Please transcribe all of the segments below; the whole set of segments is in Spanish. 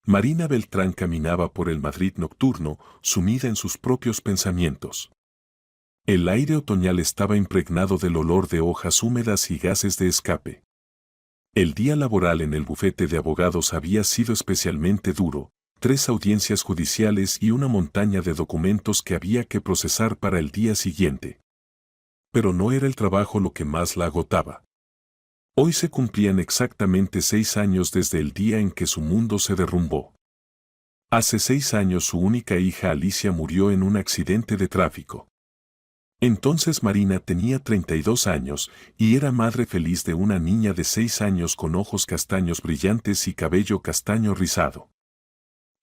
Marina Beltrán caminaba por el Madrid nocturno, sumida en sus propios pensamientos. El aire otoñal estaba impregnado del olor de hojas húmedas y gases de escape. El día laboral en el bufete de abogados había sido especialmente duro, 3 audiencias judiciales y una montaña de documentos que había que procesar para el día siguiente. Pero no era el trabajo lo que más la agotaba. Hoy se cumplían exactamente 6 años desde el día en que su mundo se derrumbó. Hace 6 años su única hija Alicia murió en un accidente de tráfico. Entonces Marina tenía 32 años y era madre feliz de una niña de 6 años con ojos castaños brillantes y cabello castaño rizado.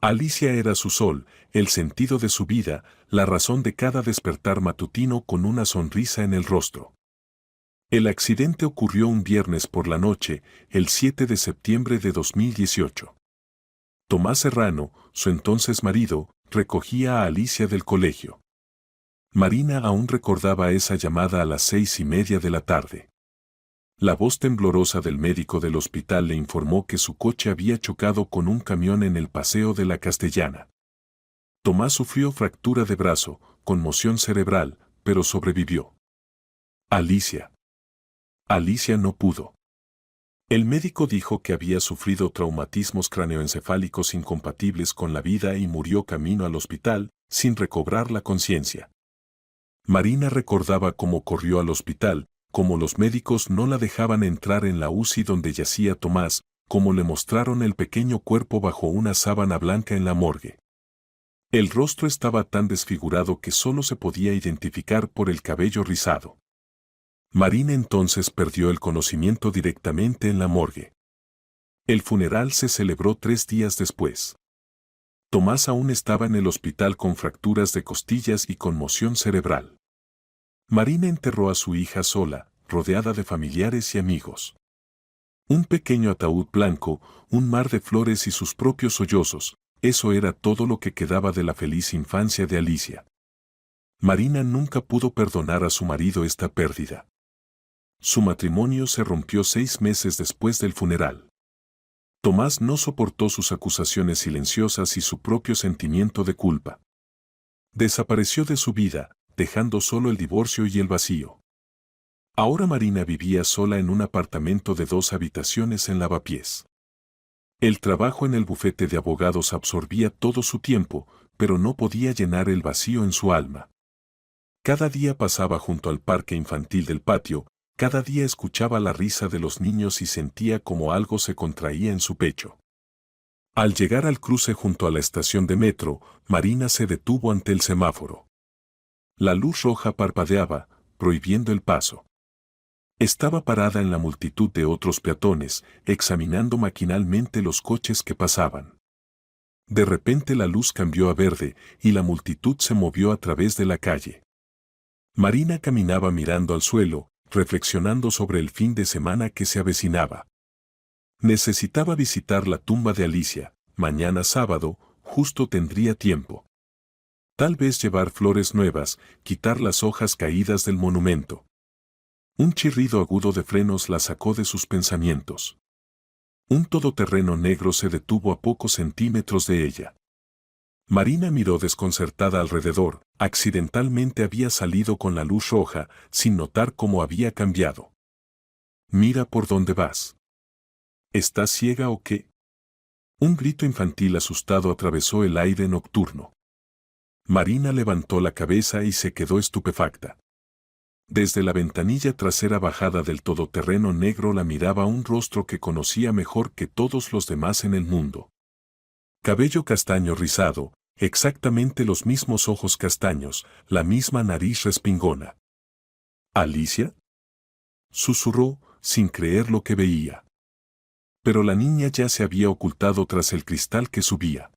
Alicia era su sol, el sentido de su vida, la razón de cada despertar matutino con una sonrisa en el rostro. El accidente ocurrió un viernes por la noche, el 7 de septiembre de 2018. Tomás Serrano, su entonces marido, recogía a Alicia del colegio. Marina aún recordaba esa llamada a las 6:30 de la tarde. La voz temblorosa del médico del hospital le informó que su coche había chocado con un camión en el Paseo de la Castellana. Tomás sufrió fractura de brazo, conmoción cerebral, pero sobrevivió. Alicia no pudo. El médico dijo que había sufrido traumatismos craneoencefálicos incompatibles con la vida y murió camino al hospital, sin recobrar la conciencia. Marina recordaba cómo corrió al hospital, cómo los médicos no la dejaban entrar en la UCI donde yacía Tomás, cómo le mostraron el pequeño cuerpo bajo una sábana blanca en la morgue. El rostro estaba tan desfigurado que solo se podía identificar por el cabello rizado. Marina entonces perdió el conocimiento directamente en la morgue. El funeral se celebró 3 días después. Tomás aún estaba en el hospital con fracturas de costillas y conmoción cerebral. Marina enterró a su hija sola, rodeada de familiares y amigos. Un pequeño ataúd blanco, un mar de flores y sus propios sollozos, eso era todo lo que quedaba de la feliz infancia de Alicia. Marina nunca pudo perdonar a su marido esta pérdida. Su matrimonio se rompió 6 meses después del funeral. Tomás no soportó sus acusaciones silenciosas y su propio sentimiento de culpa. Desapareció de su vida, dejando solo el divorcio y el vacío. Ahora Marina vivía sola en un apartamento de 2 habitaciones en Lavapiés. El trabajo en el bufete de abogados absorbía todo su tiempo, pero no podía llenar el vacío en su alma. Cada día pasaba junto al parque infantil del patio, cada día escuchaba la risa de los niños y sentía como algo se contraía en su pecho. Al llegar al cruce junto a la estación de metro, Marina se detuvo ante el semáforo. La luz roja parpadeaba, prohibiendo el paso. Estaba parada en la multitud de otros peatones, examinando maquinalmente los coches que pasaban. De repente la luz cambió a verde y la multitud se movió a través de la calle. Marina caminaba mirando al suelo, reflexionando sobre el fin de semana que se avecinaba. Necesitaba visitar la tumba de Alicia, mañana sábado, justo tendría tiempo. Tal vez llevar flores nuevas, quitar las hojas caídas del monumento. Un chirrido agudo de frenos la sacó de sus pensamientos. Un todoterreno negro se detuvo a pocos centímetros de ella. Marina miró desconcertada alrededor, accidentalmente había salido con la luz roja, sin notar cómo había cambiado. Mira por dónde vas. ¿Estás ciega o qué? Un grito infantil asustado atravesó el aire nocturno. Marina levantó la cabeza y se quedó estupefacta. Desde la ventanilla trasera bajada del todoterreno negro la miraba un rostro que conocía mejor que todos los demás en el mundo. Cabello castaño rizado, exactamente los mismos ojos castaños, la misma nariz respingona. ¿Alicia? Susurró, sin creer lo que veía. Pero la niña ya se había ocultado tras el cristal que subía.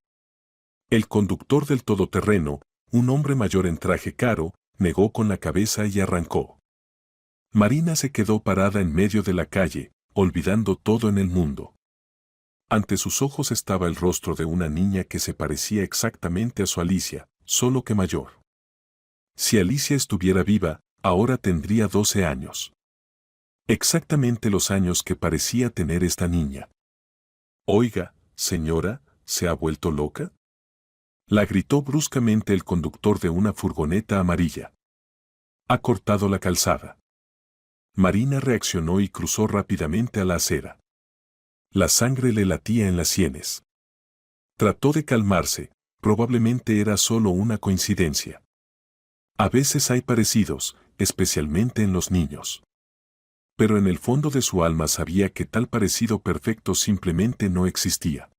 El conductor del todoterreno, un hombre mayor en traje caro, negó con la cabeza y arrancó. Marina se quedó parada en medio de la calle, olvidando todo en el mundo. Ante sus ojos estaba el rostro de una niña que se parecía exactamente a su Alicia, solo que mayor. Si Alicia estuviera viva, ahora tendría 12 años. Exactamente los años que parecía tener esta niña. Oiga, señora, ¿Se ha vuelto loca? La gritó bruscamente el conductor de una furgoneta amarilla. Ha cortado la calzada. Marina reaccionó y cruzó rápidamente a la acera. La sangre le latía en las sienes. Trató de calmarse, probablemente era solo una coincidencia. A veces hay parecidos, especialmente en los niños. Pero en el fondo de su alma sabía que tal parecido perfecto simplemente no existía.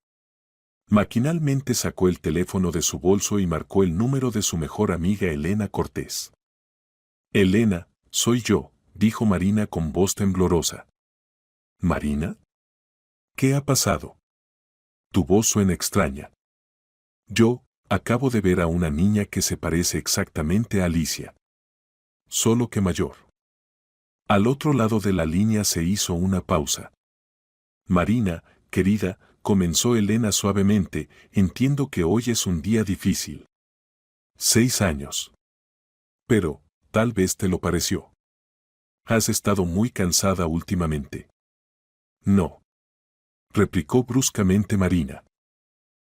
Maquinalmente sacó el teléfono de su bolso y marcó el número de su mejor amiga Elena Cortés. Elena, soy yo, dijo Marina con voz temblorosa. ¿Marina? ¿Qué ha pasado? Tu voz suena extraña. Yo, acabo de ver a una niña que se parece exactamente a Alicia. Solo que mayor. Al otro lado de la línea se hizo una pausa. Marina, querida, comenzó Elena suavemente, entiendo que hoy es un día difícil. 6 años. Pero, tal vez te lo pareció. Has estado muy cansada últimamente. No. Replicó bruscamente Marina.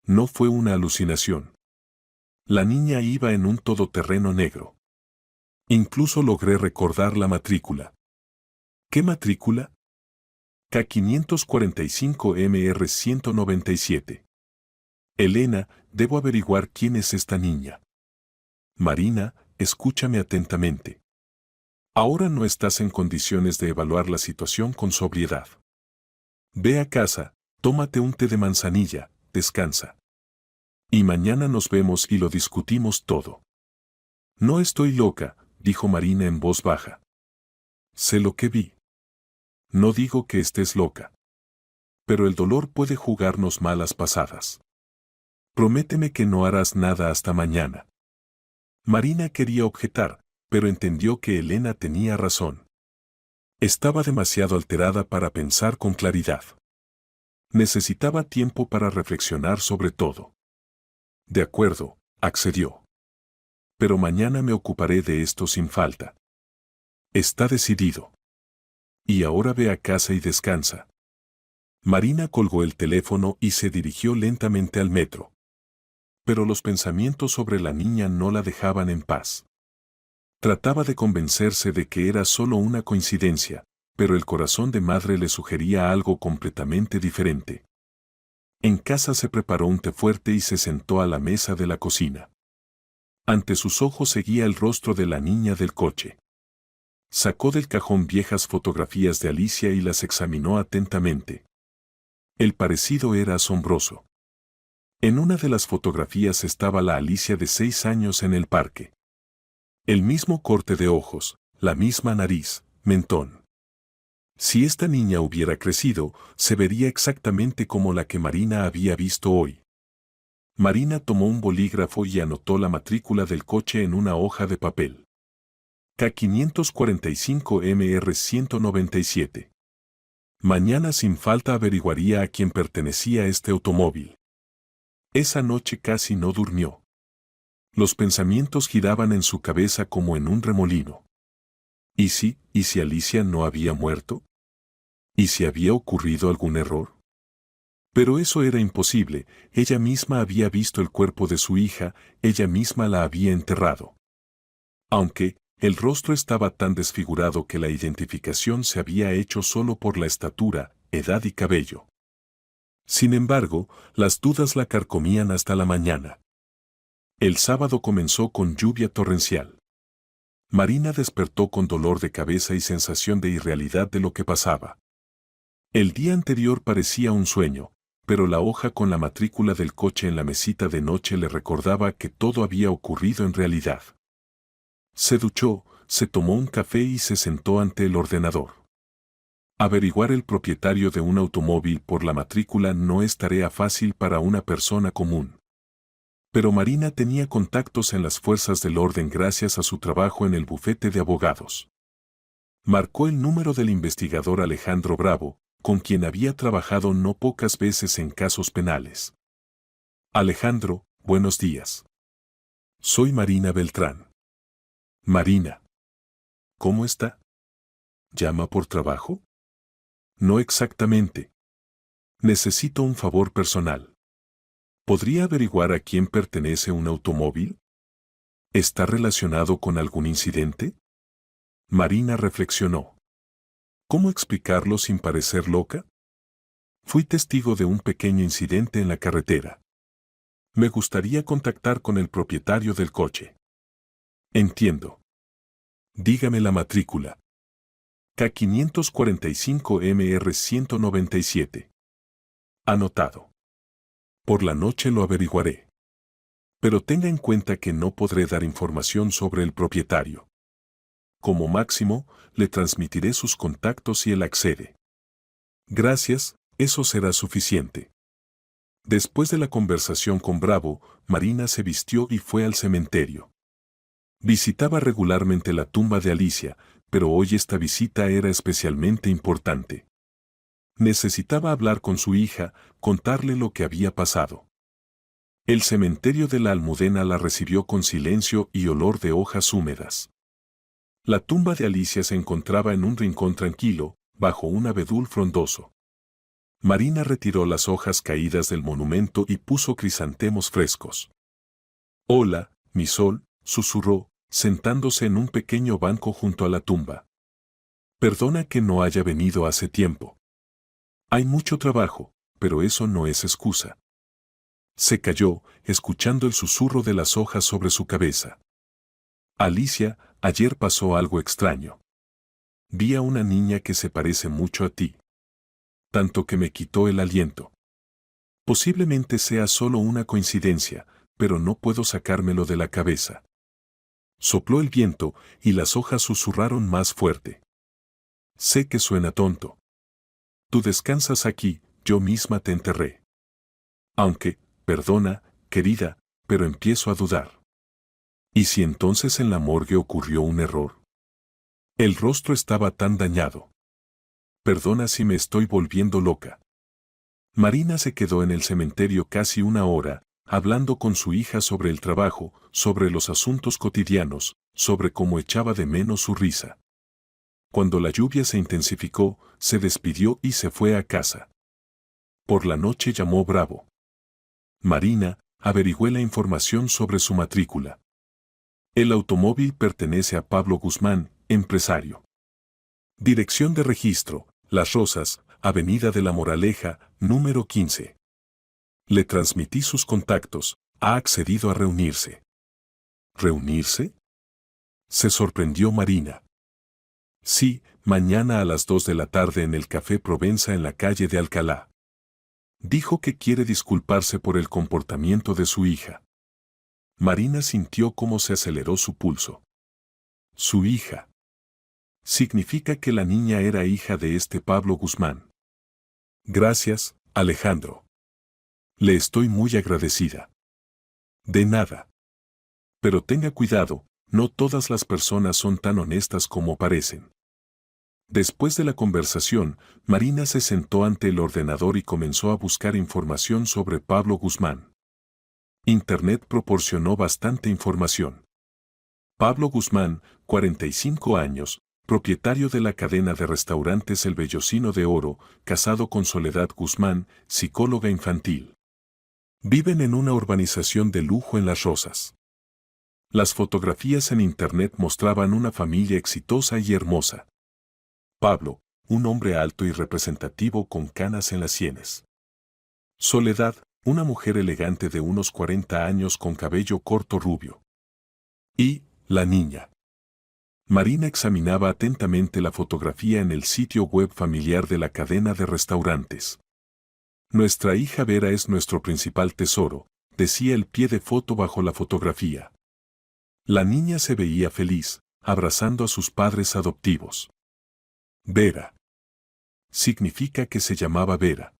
No fue una alucinación. La niña iba en un todoterreno negro. Incluso logré recordar la matrícula. ¿Qué matrícula? K545MR197. Elena, debo averiguar quién es esta niña. Marina, escúchame atentamente. Ahora no estás en condiciones de evaluar la situación con sobriedad. Ve a casa, tómate un té de manzanilla, descansa. Y mañana nos vemos y lo discutimos todo. No estoy loca, dijo Marina en voz baja. Sé lo que vi. No digo que estés loca. Pero el dolor puede jugarnos malas pasadas. Prométeme que no harás nada hasta mañana. Marina quería objetar, pero entendió que Elena tenía razón. Estaba demasiado alterada para pensar con claridad. Necesitaba tiempo para reflexionar sobre todo. De acuerdo, accedió. Pero mañana me ocuparé de esto sin falta. Está decidido. Y ahora ve a casa y descansa. Marina colgó el teléfono y se dirigió lentamente al metro. Pero los pensamientos sobre la niña no la dejaban en paz. Trataba de convencerse de que era solo una coincidencia, pero el corazón de madre le sugería algo completamente diferente. En casa se preparó un té fuerte y se sentó a la mesa de la cocina. Ante sus ojos seguía el rostro de la niña del coche. Sacó del cajón viejas fotografías de Alicia y las examinó atentamente. El parecido era asombroso. En una de las fotografías estaba la Alicia de 6 años en el parque. El mismo corte de ojos, la misma nariz, mentón. Si esta niña hubiera crecido, se vería exactamente como la que Marina había visto hoy. Marina tomó un bolígrafo y anotó la matrícula del coche en una hoja de papel. K545MR197. Mañana sin falta averiguaría a quién pertenecía este automóvil. Esa noche casi no durmió. Los pensamientos giraban en su cabeza como en un remolino. ¿Y si Alicia no había muerto? ¿Y si había ocurrido algún error? Pero eso era imposible, ella misma había visto el cuerpo de su hija, ella misma la había enterrado. Aunque, el rostro estaba tan desfigurado que la identificación se había hecho solo por la estatura, edad y cabello. Sin embargo, las dudas la carcomían hasta la mañana. El sábado comenzó con lluvia torrencial. Marina despertó con dolor de cabeza y sensación de irrealidad de lo que pasaba. El día anterior parecía un sueño, pero la hoja con la matrícula del coche en la mesita de noche le recordaba que todo había ocurrido en realidad. Se duchó, se tomó un café y se sentó ante el ordenador. Averiguar el propietario de un automóvil por la matrícula no es tarea fácil para una persona común. Pero Marina tenía contactos en las fuerzas del orden gracias a su trabajo en el bufete de abogados. Marcó el número del investigador Alejandro Bravo, con quien había trabajado no pocas veces en casos penales. Alejandro, buenos días. Soy Marina Beltrán. Marina. ¿Cómo está? ¿Llama por trabajo? No exactamente. Necesito un favor personal. ¿Podría averiguar a quién pertenece un automóvil? ¿Está relacionado con algún incidente? Marina reflexionó. ¿Cómo explicarlo sin parecer loca? Fui testigo de un pequeño incidente en la carretera. Me gustaría contactar con el propietario del coche. Entiendo. Dígame la matrícula. K545MR197. Anotado. Por la noche lo averiguaré. Pero tenga en cuenta que no podré dar información sobre el propietario. Como máximo, le transmitiré sus contactos si él accede. Gracias, eso será suficiente. Después de la conversación con Bravo, Marina se vistió y fue al cementerio. Visitaba regularmente la tumba de Alicia, pero hoy esta visita era especialmente importante. Necesitaba hablar con su hija, contarle lo que había pasado. El cementerio de la Almudena la recibió con silencio y olor de hojas húmedas. La tumba de Alicia se encontraba en un rincón tranquilo, bajo un abedul frondoso. Marina retiró las hojas caídas del monumento y puso crisantemos frescos. «Hola, mi sol», susurró, sentándose en un pequeño banco junto a la tumba. «Perdona que no haya venido hace tiempo. Hay mucho trabajo, pero eso no es excusa». Se calló, escuchando el susurro de las hojas sobre su cabeza. «Alicia, ayer pasó algo extraño. Vi a una niña que se parece mucho a ti. Tanto que me quitó el aliento. Posiblemente sea solo una coincidencia, pero no puedo sacármelo de la cabeza». Sopló el viento y las hojas susurraron más fuerte. «Sé que suena tonto. Tú descansas aquí, yo misma te enterré. Aunque, perdona, querida, pero empiezo a dudar. ¿Y si entonces en la morgue ocurrió un error? El rostro estaba tan dañado. Perdona si me estoy volviendo loca». Marina se quedó en el cementerio casi una hora, hablando con su hija sobre el trabajo, sobre los asuntos cotidianos, sobre cómo echaba de menos su risa. Cuando la lluvia se intensificó, se despidió y se fue a casa. Por la noche llamó Bravo. «Marina, averigüé la información sobre su matrícula. El automóvil pertenece a Pablo Guzmán, empresario. Dirección de registro, Las Rosas, Avenida de la Moraleja, número 15. Le transmití sus contactos, ha accedido a reunirse». ¿Reunirse? Se sorprendió Marina. «Sí, mañana a las 2 de la tarde en el Café Provenza en la calle de Alcalá. Dijo que quiere disculparse por el comportamiento de su hija». Marina sintió cómo se aceleró su pulso. Su hija. Significa que la niña era hija de este Pablo Guzmán. «Gracias, Alejandro. Le estoy muy agradecida». «De nada. Pero tenga cuidado, no todas las personas son tan honestas como parecen». Después de la conversación, Marina se sentó ante el ordenador y comenzó a buscar información sobre Pablo Guzmán. Internet proporcionó bastante información. Pablo Guzmán, 45 años, propietario de la cadena de restaurantes El Bellocino de Oro, casado con Soledad Guzmán, psicóloga infantil. Viven en una urbanización de lujo en Las Rosas. Las fotografías en Internet mostraban una familia exitosa y hermosa. Pablo, un hombre alto y representativo con canas en las sienes. Soledad, una mujer elegante de unos 40 años con cabello corto rubio. Y, la niña. Marina examinaba atentamente la fotografía en el sitio web familiar de la cadena de restaurantes. «Nuestra hija Vera es nuestro principal tesoro», decía el pie de foto bajo la fotografía. La niña se veía feliz, abrazando a sus padres adoptivos. Vera. Significa que se llamaba Vera.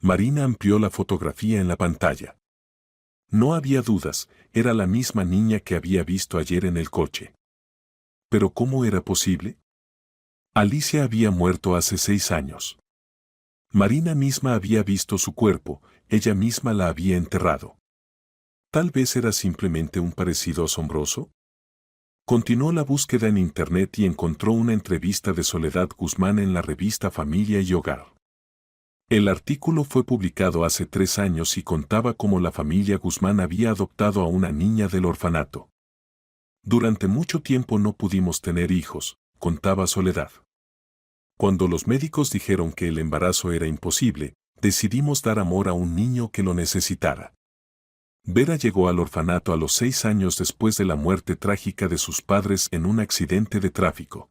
Marina amplió la fotografía en la pantalla. No había dudas, era la misma niña que había visto ayer en el coche. ¿Pero cómo era posible? Alicia había muerto hace 6 años. Marina misma había visto su cuerpo, ella misma la había enterrado. ¿Tal vez era simplemente un parecido asombroso? Continuó la búsqueda en Internet y encontró una entrevista de Soledad Guzmán en la revista Familia y Hogar. El artículo fue publicado hace 3 años y contaba cómo la familia Guzmán había adoptado a una niña del orfanato. Durante mucho tiempo no pudimos tener hijos, contaba Soledad. Cuando los médicos dijeron que el embarazo era imposible, decidimos dar amor a un niño que lo necesitara. Vera llegó al orfanato a los 6 años después de la muerte trágica de sus padres en un accidente de tráfico.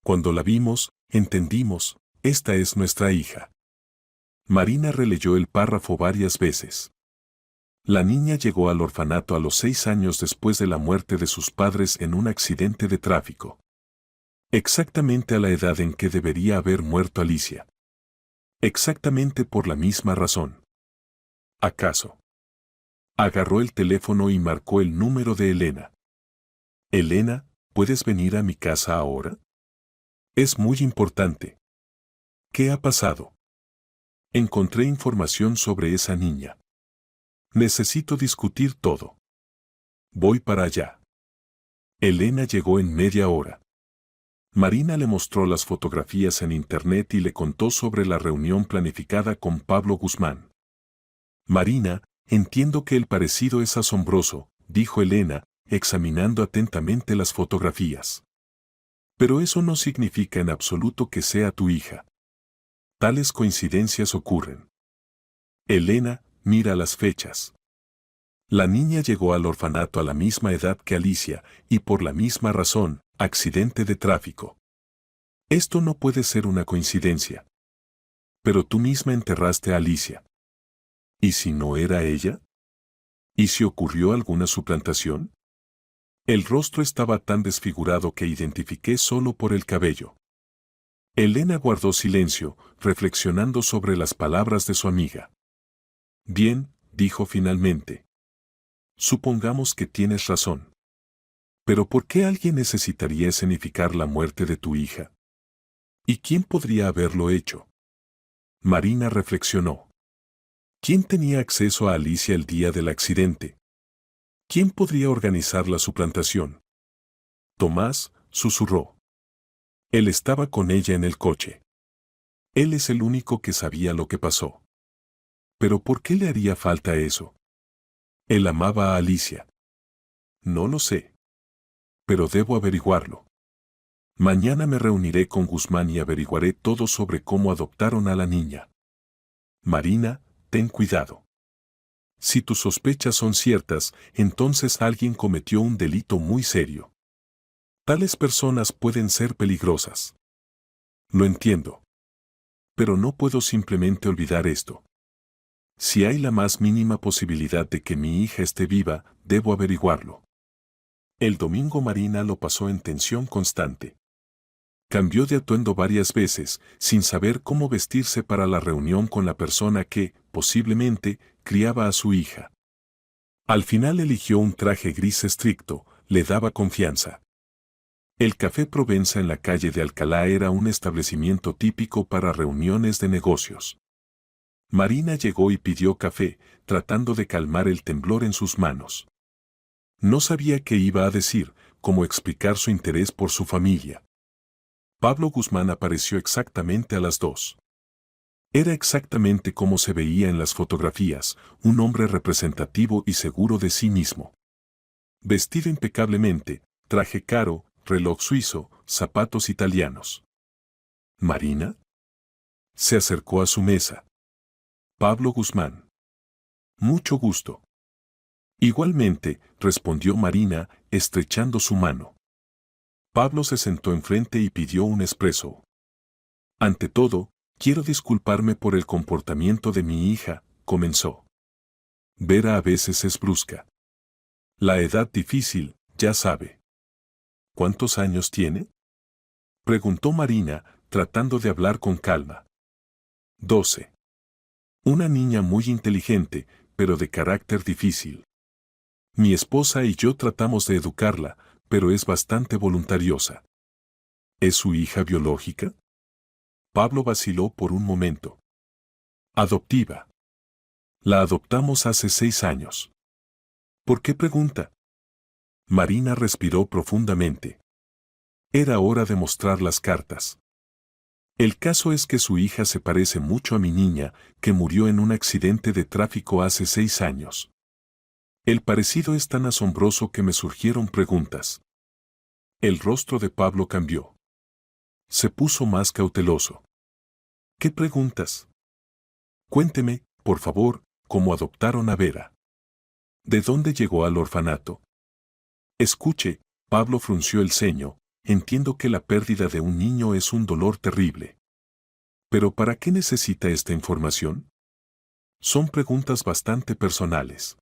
Cuando la vimos, entendimos, esta es nuestra hija. Marina releyó el párrafo varias veces. La niña llegó al orfanato a los 6 años después de la muerte de sus padres en un accidente de tráfico. Exactamente a la edad en que debería haber muerto Alicia. Exactamente por la misma razón. ¿Acaso? Agarró el teléfono y marcó el número de Elena. Elena, ¿puedes venir a mi casa ahora? Es muy importante. ¿Qué ha pasado? Encontré información sobre esa niña. Necesito discutir todo. Voy para allá. Elena llegó en media hora. Marina le mostró las fotografías en internet y le contó sobre la reunión planificada con Pablo Guzmán. Marina, entiendo que el parecido es asombroso, dijo Elena, examinando atentamente las fotografías. Pero eso no significa en absoluto que sea tu hija. Tales coincidencias ocurren. Elena, mira las fechas. La niña llegó al orfanato a la misma edad que Alicia, y por la misma razón, accidente de tráfico. Esto no puede ser una coincidencia. Pero tú misma enterraste a Alicia. ¿Y si no era ella? ¿Y si ocurrió alguna suplantación? El rostro estaba tan desfigurado que identifiqué solo por el cabello. Elena guardó silencio, reflexionando sobre las palabras de su amiga. Bien, dijo finalmente. Supongamos que tienes razón. Pero ¿por qué alguien necesitaría escenificar la muerte de tu hija? ¿Y quién podría haberlo hecho? Marina reflexionó. ¿Quién tenía acceso a Alicia el día del accidente? ¿Quién podría organizar la suplantación? Tomás, susurró. Él estaba con ella en el coche. Él es el único que sabía lo que pasó. ¿Pero por qué le haría falta eso? Él amaba a Alicia. No lo sé. Pero debo averiguarlo. Mañana me reuniré con Guzmán y averiguaré todo sobre cómo adoptaron a la niña. Marina, ten cuidado. Si tus sospechas son ciertas, entonces alguien cometió un delito muy serio. Tales personas pueden ser peligrosas. Lo entiendo. Pero no puedo simplemente olvidar esto. Si hay la más mínima posibilidad de que mi hija esté viva, debo averiguarlo. El domingo Marina lo pasó en tensión constante. Cambió de atuendo varias veces, sin saber cómo vestirse para la reunión con la persona que, posiblemente, criaba a su hija. Al final eligió un traje gris estricto, le daba confianza. El Café Provenza en la calle de Alcalá era un establecimiento típico para reuniones de negocios. Marina llegó y pidió café, tratando de calmar el temblor en sus manos. No sabía qué iba a decir, cómo explicar su interés por su familia. Pablo Guzmán apareció exactamente a las 2. Era exactamente como se veía en las fotografías, un hombre representativo y seguro de sí mismo. Vestido impecablemente, traje caro, reloj suizo, zapatos italianos. ¿Marina? Se acercó a su mesa. Pablo Guzmán. Mucho gusto. Igualmente, respondió Marina, estrechando su mano. Pablo se sentó enfrente y pidió un espresso. Ante todo, quiero disculparme por el comportamiento de mi hija, comenzó. Vera a veces es brusca. La edad difícil, ya sabe. ¿Cuántos años tiene? Preguntó Marina, tratando de hablar con calma. 12. Una niña muy inteligente, pero de carácter difícil. Mi esposa y yo tratamos de educarla, pero es bastante voluntariosa. ¿Es su hija biológica? Pablo vaciló por un momento. Adoptiva. La adoptamos hace 6 años. ¿Por qué pregunta? Marina respiró profundamente. Era hora de mostrar las cartas. El caso es que su hija se parece mucho a mi niña, que murió en un accidente de tráfico hace 6 años. El parecido es tan asombroso que me surgieron preguntas. El rostro de Pablo cambió. Se puso más cauteloso. ¿Qué preguntas? Cuénteme, por favor, cómo adoptaron a Vera. ¿De dónde llegó al orfanato? Escuche, Pablo frunció el ceño, entiendo que la pérdida de un niño es un dolor terrible. ¿Pero para qué necesita esta información? Son preguntas bastante personales.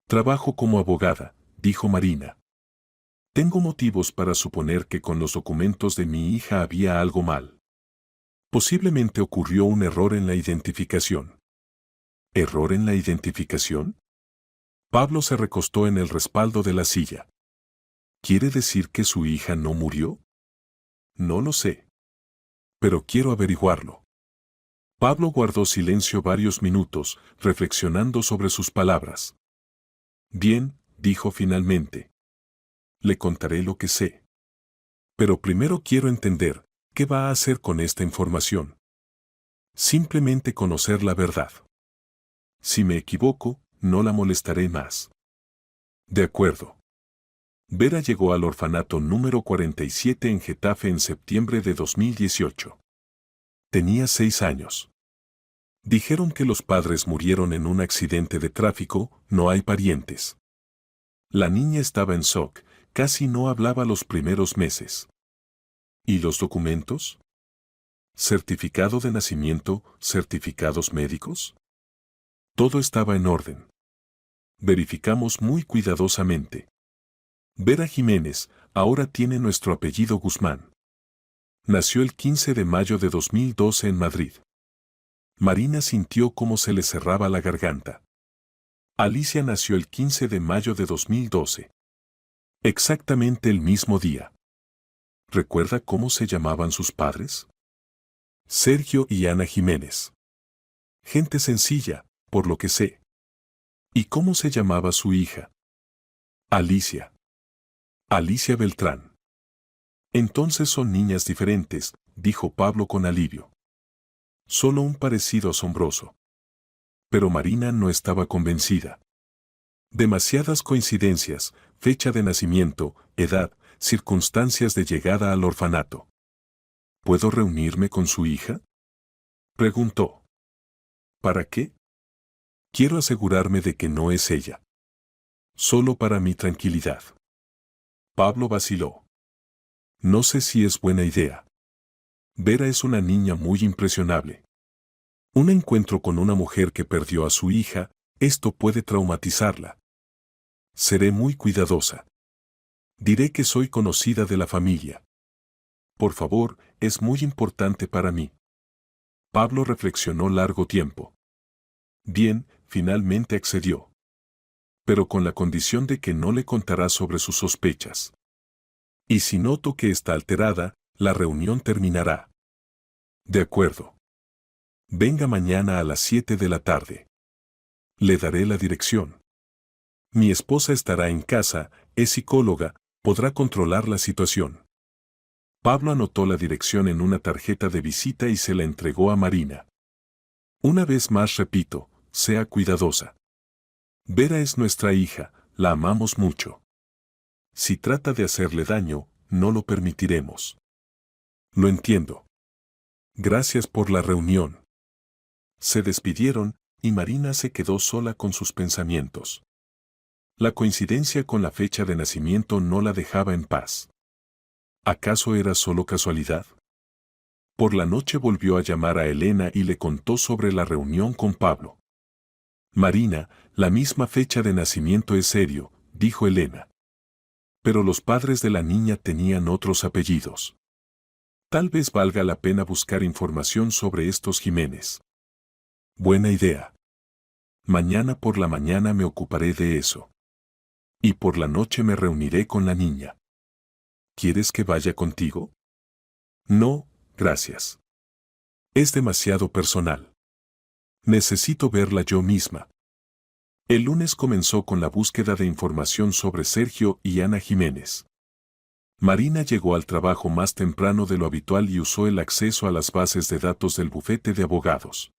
Trabajo como abogada, dijo Marina. Tengo motivos para suponer que con los documentos de mi hija había algo mal. Posiblemente ocurrió un error en la identificación. ¿Error en la identificación? Pablo se recostó en el respaldo de la silla. ¿Quiere decir que su hija no murió? No lo sé. Pero quiero averiguarlo. Pablo guardó silencio varios minutos, reflexionando sobre sus palabras. Bien, dijo finalmente. Le contaré lo que sé. Pero primero quiero entender, ¿qué va a hacer con esta información? Simplemente conocer la verdad. Si me equivoco, no la molestaré más. De acuerdo. Vera llegó al orfanato número 47 en Getafe en septiembre de 2018. Tenía 6 años. Dijeron que los padres murieron en un accidente de tráfico, no hay parientes. La niña estaba en shock, casi no hablaba los primeros meses. ¿Y los documentos? ¿Certificado de nacimiento, certificados médicos? Todo estaba en orden. Verificamos muy cuidadosamente. Vera Jiménez, ahora tiene nuestro apellido Guzmán. Nació el 15 de mayo de 2012 en Madrid. Marina sintió cómo se le cerraba la garganta. Alicia nació el 15 de mayo de 2012. Exactamente el mismo día. ¿Recuerda cómo se llamaban sus padres? Sergio y Ana Jiménez. Gente sencilla, por lo que sé. ¿Y cómo se llamaba su hija? Alicia. Alicia Beltrán. Entonces son niñas diferentes, dijo Pablo con alivio. Solo un parecido asombroso. Pero Marina no estaba convencida. Demasiadas coincidencias, fecha de nacimiento, edad, circunstancias de llegada al orfanato. ¿Puedo reunirme con su hija? Preguntó. ¿Para qué? Quiero asegurarme de que no es ella. Solo para mi tranquilidad. Pablo vaciló. No sé si es buena idea. Vera es una niña muy impresionable. Un encuentro con una mujer que perdió a su hija, esto puede traumatizarla. Seré muy cuidadosa. Diré que soy conocida de la familia. Por favor, es muy importante para mí. Pablo reflexionó largo tiempo. Bien, finalmente accedió. Pero con la condición de que no le contará sobre sus sospechas. Y si noto que está alterada, la reunión terminará. De acuerdo. Venga mañana a las 7 de la tarde. Le daré la dirección. Mi esposa estará en casa, es psicóloga, podrá controlar la situación. Pablo anotó la dirección en una tarjeta de visita y se la entregó a Marina. Una vez más repito, sea cuidadosa. Vera es nuestra hija, la amamos mucho. Si trata de hacerle daño, no lo permitiremos. Lo entiendo. Gracias por la reunión. Se despidieron, y Marina se quedó sola con sus pensamientos. La coincidencia con la fecha de nacimiento no la dejaba en paz. ¿Acaso era solo casualidad? Por la noche volvió a llamar a Elena y le contó sobre la reunión con Pablo. Marina, la misma fecha de nacimiento es serio, dijo Elena. Pero los padres de la niña tenían otros apellidos. Tal vez valga la pena buscar información sobre estos Jiménez. Buena idea. Mañana por la mañana me ocuparé de eso. Y por la noche me reuniré con la niña. ¿Quieres que vaya contigo? No, gracias. Es demasiado personal. Necesito verla yo misma. El lunes comenzó con la búsqueda de información sobre Sergio y Ana Jiménez. Marina llegó al trabajo más temprano de lo habitual y usó el acceso a las bases de datos del bufete de abogados.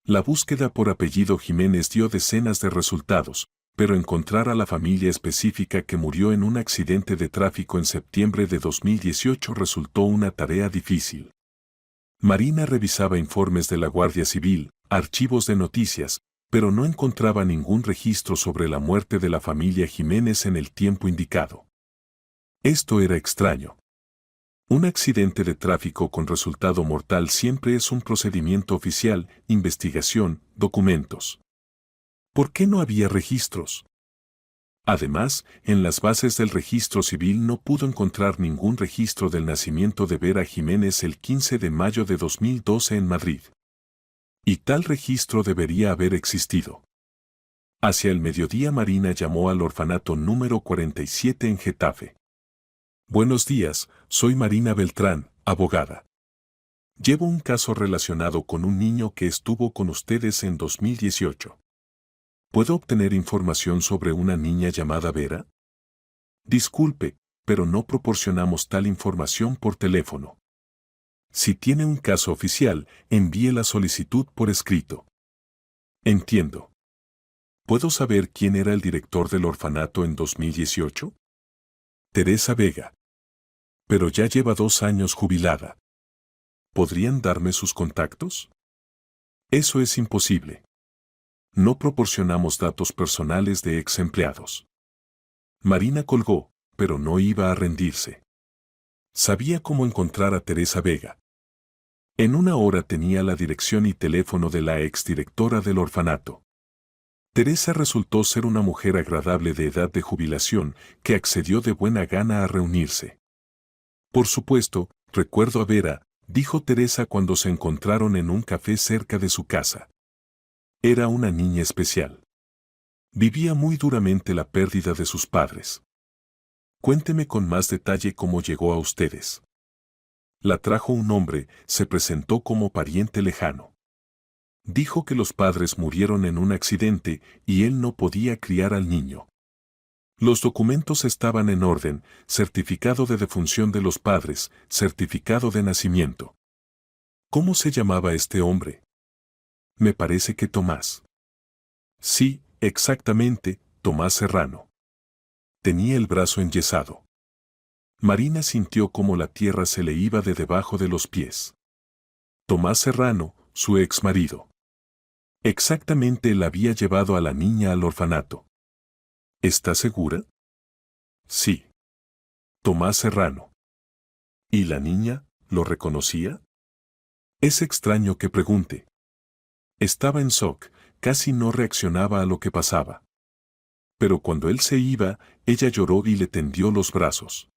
La búsqueda por apellido Jiménez dio decenas de resultados, pero encontrar a la familia específica que murió en un accidente de tráfico en septiembre de 2018 resultó una tarea difícil. Marina revisaba informes de la Guardia Civil, archivos de noticias, pero no encontraba ningún registro sobre la muerte de la familia Jiménez en el tiempo indicado. Esto era extraño. Un accidente de tráfico con resultado mortal siempre es un procedimiento oficial, investigación, documentos. ¿Por qué no había registros? Además, en las bases del registro civil no pudo encontrar ningún registro del nacimiento de Vera Jiménez el 15 de mayo de 2012 en Madrid. Y tal registro debería haber existido. Hacia el mediodía Marina llamó al orfanato número 47 en Getafe. Buenos días, soy Marina Beltrán, abogada. Llevo un caso relacionado con un niño que estuvo con ustedes en 2018. ¿Puedo obtener información sobre una niña llamada Vera? Disculpe, pero no proporcionamos tal información por teléfono. Si tiene un caso oficial, envíe la solicitud por escrito. Entiendo. ¿Puedo saber quién era el director del orfanato en 2018? Teresa Vega. Pero ya lleva 2 años jubilada. ¿Podrían darme sus contactos? Eso es imposible. No proporcionamos datos personales de ex empleados. Marina colgó, pero no iba a rendirse. Sabía cómo encontrar a Teresa Vega. En 1 hora tenía la dirección y teléfono de la exdirectora del orfanato. Teresa resultó ser una mujer agradable de edad de jubilación que accedió de buena gana a reunirse. Por supuesto, recuerdo a Vera, dijo Teresa cuando se encontraron en un café cerca de su casa. Era una niña especial. Vivía muy duramente la pérdida de sus padres. Cuénteme con más detalle cómo llegó a ustedes. La trajo un hombre, se presentó como pariente lejano. Dijo que los padres murieron en un accidente y él no podía criar al niño. Los documentos estaban en orden, certificado de defunción de los padres, certificado de nacimiento. ¿Cómo se llamaba este hombre? Me parece que Tomás. Sí, exactamente, Tomás Serrano. Tenía el brazo enyesado. Marina sintió como la tierra se le iba de debajo de los pies. Tomás Serrano, su ex marido. Exactamente él había llevado a la niña al orfanato. ¿Está segura? Sí. Tomás Serrano. ¿Y la niña, lo reconocía? Es extraño que pregunte. Estaba en shock, casi no reaccionaba a lo que pasaba. Pero cuando él se iba, ella lloró y le tendió los brazos.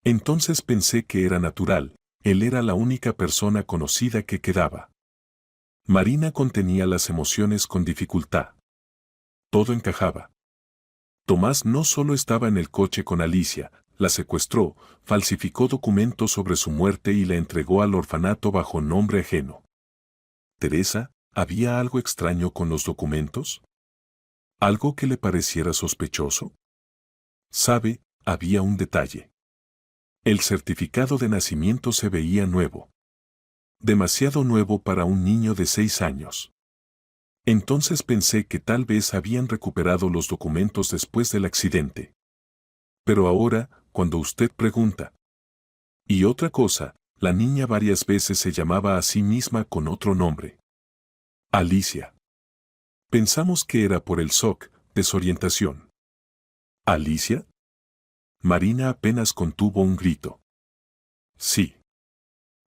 Entonces pensé que era natural, él era la única persona conocida que quedaba. Marina contenía las emociones con dificultad. Todo encajaba. Tomás no solo estaba en el coche con Alicia, la secuestró, falsificó documentos sobre su muerte y la entregó al orfanato bajo nombre ajeno. Teresa, ¿había algo extraño con los documentos? ¿Algo que le pareciera sospechoso? Sabe, había un detalle. El certificado de nacimiento se veía nuevo. Demasiado nuevo para un niño de 6 años. Entonces pensé que tal vez habían recuperado los documentos después del accidente. Pero ahora, cuando usted pregunta. Y otra cosa, la niña varias veces se llamaba a sí misma con otro nombre. Alicia. Pensamos que era por el shock, desorientación. ¿Alicia? Marina apenas contuvo un grito. Sí.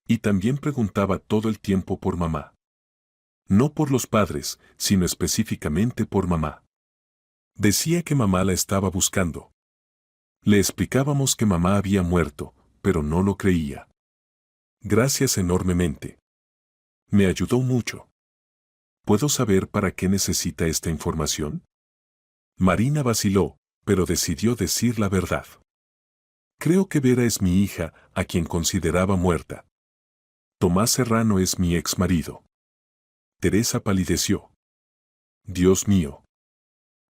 Y también preguntaba todo el tiempo por mamá. No por los padres, sino específicamente por mamá. Decía que mamá la estaba buscando. Le explicábamos que mamá había muerto, pero no lo creía. Gracias enormemente. Me ayudó mucho. ¿Puedo saber para qué necesita esta información? Marina vaciló, pero decidió decir la verdad. Creo que Vera es mi hija, a quien consideraba muerta. Tomás Serrano es mi ex marido. Teresa palideció. Dios mío.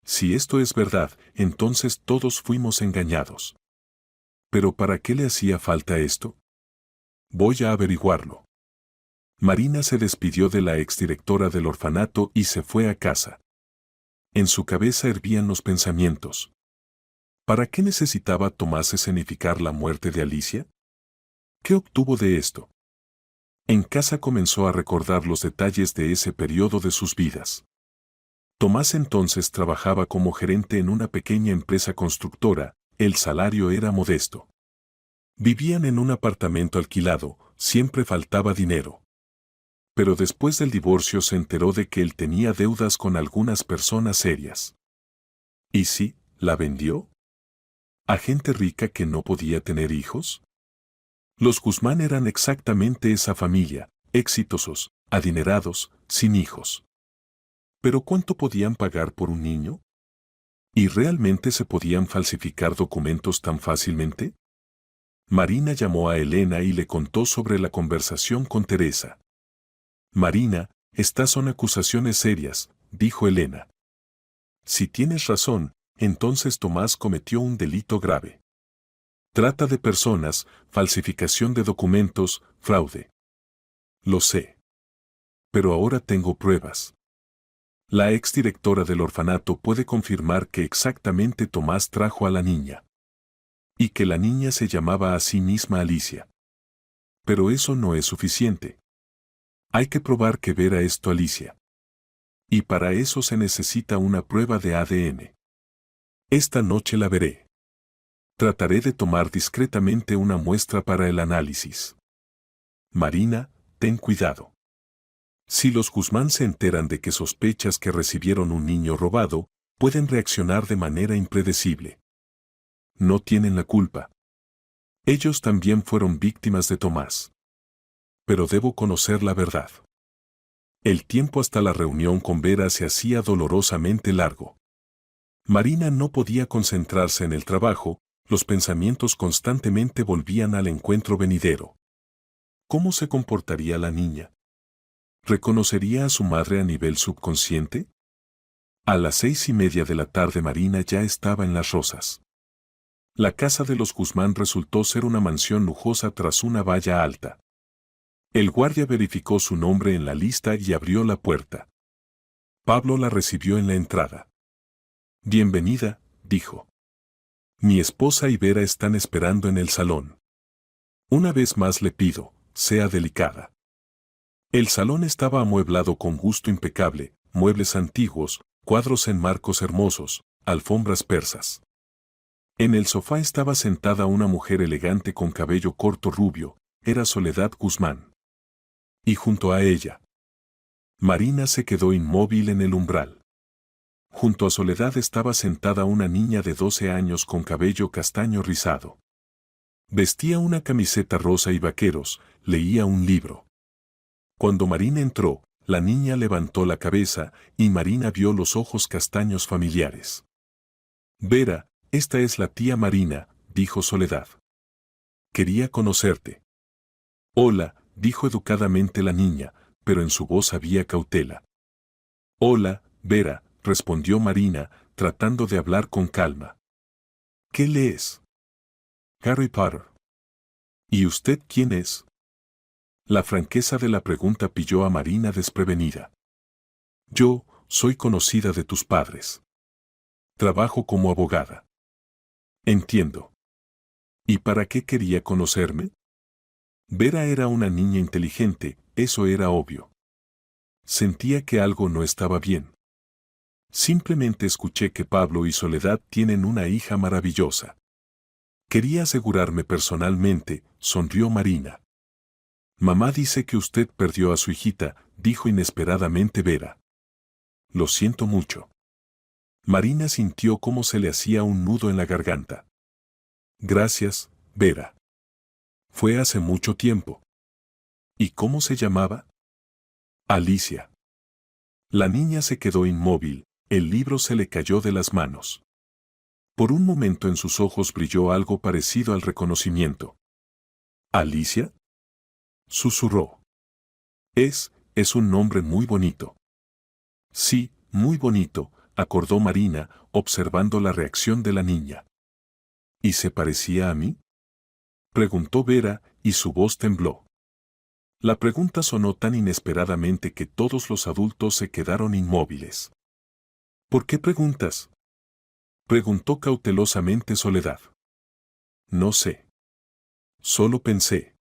Si esto es verdad, entonces todos fuimos engañados. ¿Pero para qué le hacía falta esto? Voy a averiguarlo. Marina se despidió de la exdirectora del orfanato y se fue a casa. En su cabeza hervían los pensamientos. ¿Para qué necesitaba Tomás escenificar la muerte de Alicia? ¿Qué obtuvo de esto? En casa comenzó a recordar los detalles de ese periodo de sus vidas. Tomás entonces trabajaba como gerente en una pequeña empresa constructora, el salario era modesto. Vivían en un apartamento alquilado, siempre faltaba dinero. Pero después del divorcio se enteró de que él tenía deudas con algunas personas serias. ¿Y si la vendió? ¿A gente rica que no podía tener hijos? Los Guzmán eran exactamente esa familia, exitosos, adinerados, sin hijos. ¿Pero cuánto podían pagar por un niño? ¿Y realmente se podían falsificar documentos tan fácilmente? Marina llamó a Elena y le contó sobre la conversación con Teresa. Marina, estas son acusaciones serias, dijo Elena. Si tienes razón, entonces Tomás cometió un delito grave. Trata de personas, falsificación de documentos, fraude. Lo sé. Pero ahora tengo pruebas. La exdirectora del orfanato puede confirmar que exactamente Tomás trajo a la niña. Y que la niña se llamaba a sí misma Alicia. Pero eso no es suficiente. Hay que probar que Vera es tu Alicia. Y para eso se necesita una prueba de ADN. Esta noche la veré. Trataré de tomar discretamente una muestra para el análisis. Marina, ten cuidado. Si los Guzmán se enteran de que sospechas que recibieron un niño robado, pueden reaccionar de manera impredecible. No tienen la culpa. Ellos también fueron víctimas de Tomás. Pero debo conocer la verdad. El tiempo hasta la reunión con Vera se hacía dolorosamente largo. Marina no podía concentrarse en el trabajo, los pensamientos constantemente volvían al encuentro venidero. ¿Cómo se comportaría la niña? ¿Reconocería a su madre a nivel subconsciente? A las 6:30 de la tarde Marina ya estaba en Las Rosas. La casa de los Guzmán resultó ser una mansión lujosa tras una valla alta. El guardia verificó su nombre en la lista y abrió la puerta. Pablo la recibió en la entrada. Bienvenida, dijo. Mi esposa y Vera están esperando en el salón. Una vez más le pido, sea delicada. El salón estaba amueblado con gusto impecable, muebles antiguos, cuadros en marcos hermosos, alfombras persas. En el sofá estaba sentada una mujer elegante con cabello corto rubio, era Soledad Guzmán. Y junto a ella, Marina se quedó inmóvil en el umbral. Junto a Soledad estaba sentada una niña de 12 años con cabello castaño rizado. Vestía una camiseta rosa y vaqueros, leía un libro. Cuando Marina entró, la niña levantó la cabeza y Marina vio los ojos castaños familiares. Vera, esta es la tía Marina, dijo Soledad. Quería conocerte. Hola, dijo educadamente la niña, pero en su voz había cautela. Hola, Vera, respondió Marina, tratando de hablar con calma. ¿Qué lees? Harry Potter. ¿Y usted quién es? La franqueza de la pregunta pilló a Marina desprevenida. Yo, soy conocida de tus padres. Trabajo como abogada. Entiendo. ¿Y para qué quería conocerme? Vera era una niña inteligente, eso era obvio. Sentía que algo no estaba bien. Simplemente escuché que Pablo y Soledad tienen una hija maravillosa. Quería asegurarme personalmente, sonrió Marina. Mamá dice que usted perdió a su hijita, dijo inesperadamente Vera. Lo siento mucho. Marina sintió cómo se le hacía un nudo en la garganta. Gracias, Vera. Fue hace mucho tiempo. ¿Y cómo se llamaba? Alicia. La niña se quedó inmóvil, el libro se le cayó de las manos. Por un momento en sus ojos brilló algo parecido al reconocimiento. ¿Alicia? Susurró. Es un nombre muy bonito. Sí, muy bonito, acordó Marina, observando la reacción de la niña. ¿Y se parecía a mí? Preguntó Vera, y su voz tembló. La pregunta sonó tan inesperadamente que todos los adultos se quedaron inmóviles. ¿Por qué preguntas? Preguntó cautelosamente Soledad. No sé. Solo pensé.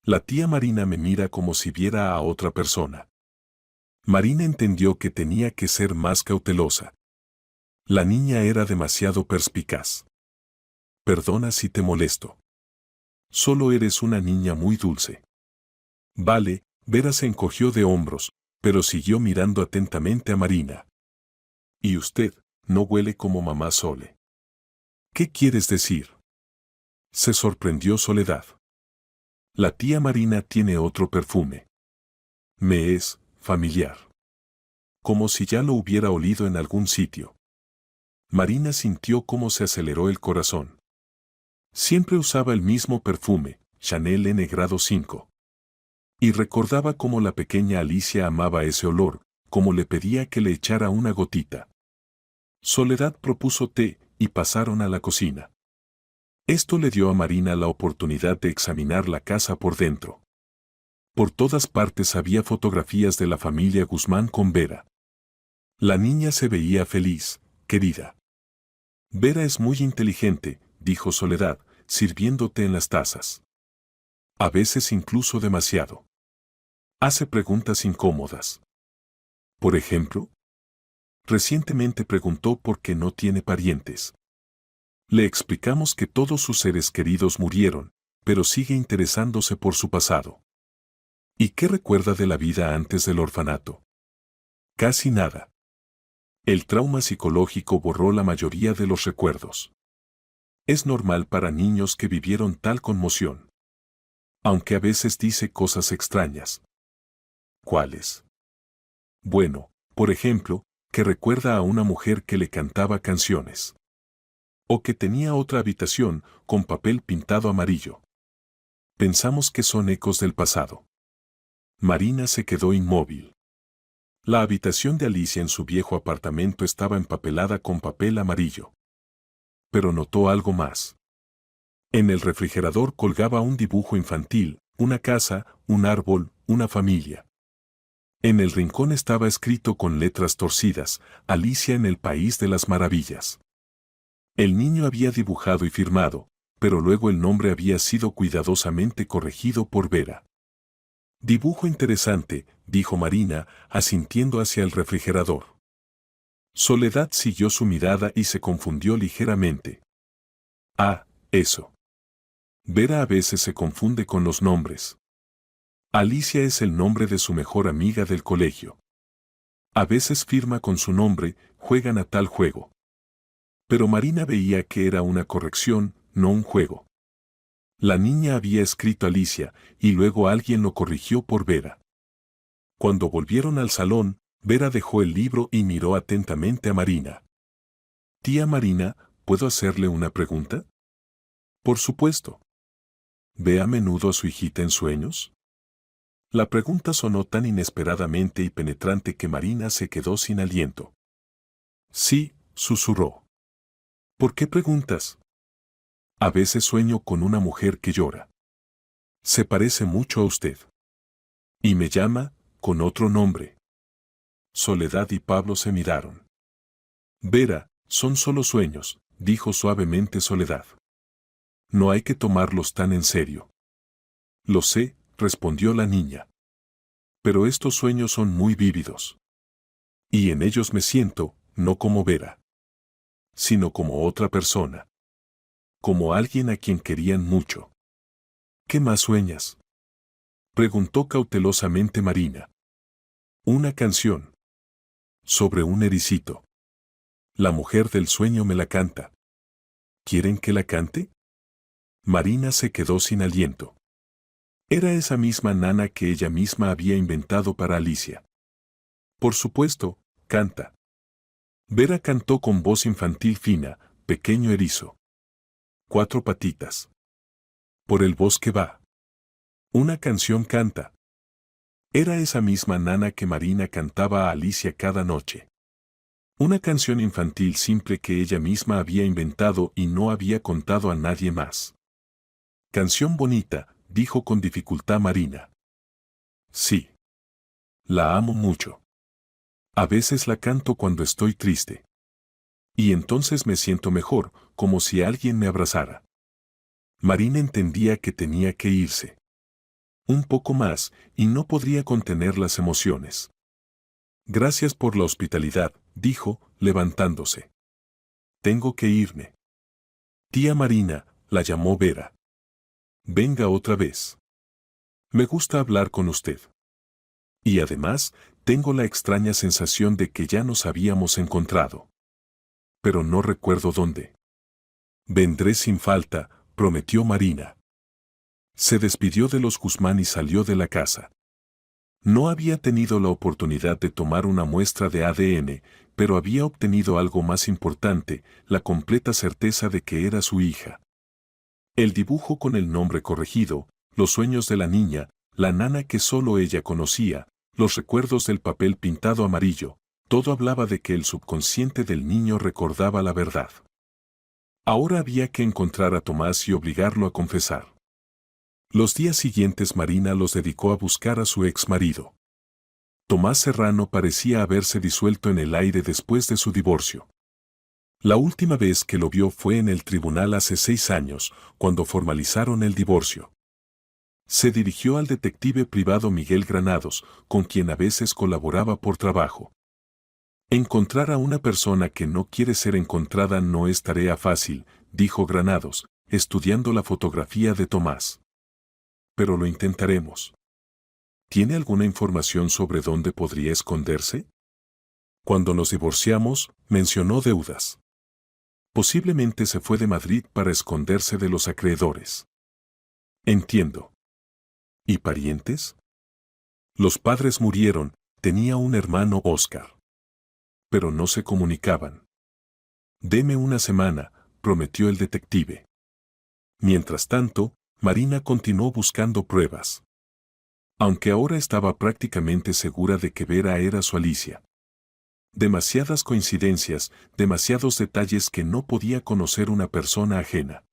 La tía Marina me mira como si viera a otra persona. Marina entendió que tenía que ser más cautelosa. La niña era demasiado perspicaz. Perdona si te molesto. Solo eres una niña muy dulce. Vale, Vera se encogió de hombros, pero siguió mirando atentamente a Marina. ¿Y usted, no huele como mamá Sole? ¿Qué quieres decir? Se sorprendió Soledad. La tía Marina tiene otro perfume. Me es familiar. Como si ya lo hubiera olido en algún sitio. Marina sintió cómo se aceleró el corazón. Siempre usaba el mismo perfume, Chanel N grado 5. Y recordaba cómo la pequeña Alicia amaba ese olor, cómo le pedía que le echara una gotita. Soledad propuso té, y pasaron a la cocina. Esto le dio a Marina la oportunidad de examinar la casa por dentro. Por todas partes había fotografías de la familia Guzmán con Vera. La niña se veía feliz, querida. Vera es muy inteligente, dijo Soledad, sirviéndote en las tazas. A veces incluso demasiado. Hace preguntas incómodas. Por ejemplo, recientemente preguntó por qué no tiene parientes. Le explicamos que todos sus seres queridos murieron, pero sigue interesándose por su pasado. ¿Y qué recuerda de la vida antes del orfanato? Casi nada. El trauma psicológico borró la mayoría de los recuerdos. Es normal para niños que vivieron tal conmoción. Aunque a veces dice cosas extrañas. ¿Cuáles? Bueno, por ejemplo, que recuerda a una mujer que le cantaba canciones. O que tenía otra habitación, con papel pintado amarillo. Pensamos que son ecos del pasado. Marina se quedó inmóvil. La habitación de Alicia en su viejo apartamento estaba empapelada con papel amarillo. Pero notó algo más. En el refrigerador colgaba un dibujo infantil, una casa, un árbol, una familia. En el rincón estaba escrito con letras torcidas, Alicia en el País de las Maravillas. El niño había dibujado y firmado, pero luego el nombre había sido cuidadosamente corregido por Vera. Dibujo interesante, dijo Marina, asintiendo hacia el refrigerador. Soledad siguió su mirada y se confundió ligeramente. Ah, eso. Vera a veces se confunde con los nombres. Alicia es el nombre de su mejor amiga del colegio. A veces firma con su nombre, juegan a tal juego. Pero Marina veía que era una corrección, no un juego. La niña había escrito Alicia, y luego alguien lo corrigió por Vera. Cuando volvieron al salón, Vera dejó el libro y miró atentamente a Marina. Tía Marina, ¿puedo hacerle una pregunta? Por supuesto. ¿Ve a menudo a su hijita en sueños? La pregunta sonó tan inesperadamente y penetrante que Marina se quedó sin aliento. Sí, susurró. ¿Por qué preguntas? A veces sueño con una mujer que llora. Se parece mucho a usted. Y me llama, con otro nombre. Soledad y Pablo se miraron. Vera, son solo sueños, dijo suavemente Soledad. No hay que tomarlos tan en serio. Lo sé, respondió la niña. Pero estos sueños son muy vívidos. Y en ellos me siento, no como Vera, sino como otra persona. Como alguien a quien querían mucho. ¿Qué más sueñas? Preguntó cautelosamente Marina. Una canción. Sobre un ericito. La mujer del sueño me la canta. ¿Quieren que la cante? Marina se quedó sin aliento. Era esa misma nana que ella misma había inventado para Alicia. Por supuesto, canta. Vera cantó con voz infantil fina, pequeño erizo. 4 patitas. Por el bosque va. Una canción canta. Era esa misma nana que Marina cantaba a Alicia cada noche. Una canción infantil simple que ella misma había inventado y no había contado a nadie más. Canción bonita, dijo con dificultad Marina. Sí. La amo mucho. A veces la canto cuando estoy triste. Y entonces me siento mejor, como si alguien me abrazara. Marina entendía que tenía que irse. Un poco más, y no podría contener las emociones. Gracias por la hospitalidad, dijo, levantándose. Tengo que irme. Tía Marina, la llamó Vera. Venga otra vez. Me gusta hablar con usted. Y además, tengo la extraña sensación de que ya nos habíamos encontrado. Pero no recuerdo dónde. Vendré sin falta, prometió Marina. Se despidió de los Guzmán y salió de la casa. No había tenido la oportunidad de tomar una muestra de ADN, pero había obtenido algo más importante, la completa certeza de que era su hija. El dibujo con el nombre corregido, los sueños de la niña, la nana que solo ella conocía, los recuerdos del papel pintado amarillo, todo hablaba de que el subconsciente del niño recordaba la verdad. Ahora había que encontrar a Tomás y obligarlo a confesar. Los días siguientes Marina los dedicó a buscar a su ex marido. Tomás Serrano parecía haberse disuelto en el aire después de su divorcio. La última vez que lo vio fue en el tribunal hace 6 años, cuando formalizaron el divorcio. Se dirigió al detective privado Miguel Granados, con quien a veces colaboraba por trabajo. Encontrar a una persona que no quiere ser encontrada no es tarea fácil, dijo Granados, estudiando la fotografía de Tomás. Pero lo intentaremos. ¿Tiene alguna información sobre dónde podría esconderse? Cuando nos divorciamos, mencionó deudas. Posiblemente se fue de Madrid para esconderse de los acreedores. Entiendo. ¿Y parientes? Los padres murieron, tenía un hermano Óscar. Pero no se comunicaban. Deme una semana, prometió el detective. Mientras tanto, Marina continuó buscando pruebas. Aunque ahora estaba prácticamente segura de que Vera era su Alicia. Demasiadas coincidencias, demasiados detalles que no podía conocer una persona ajena.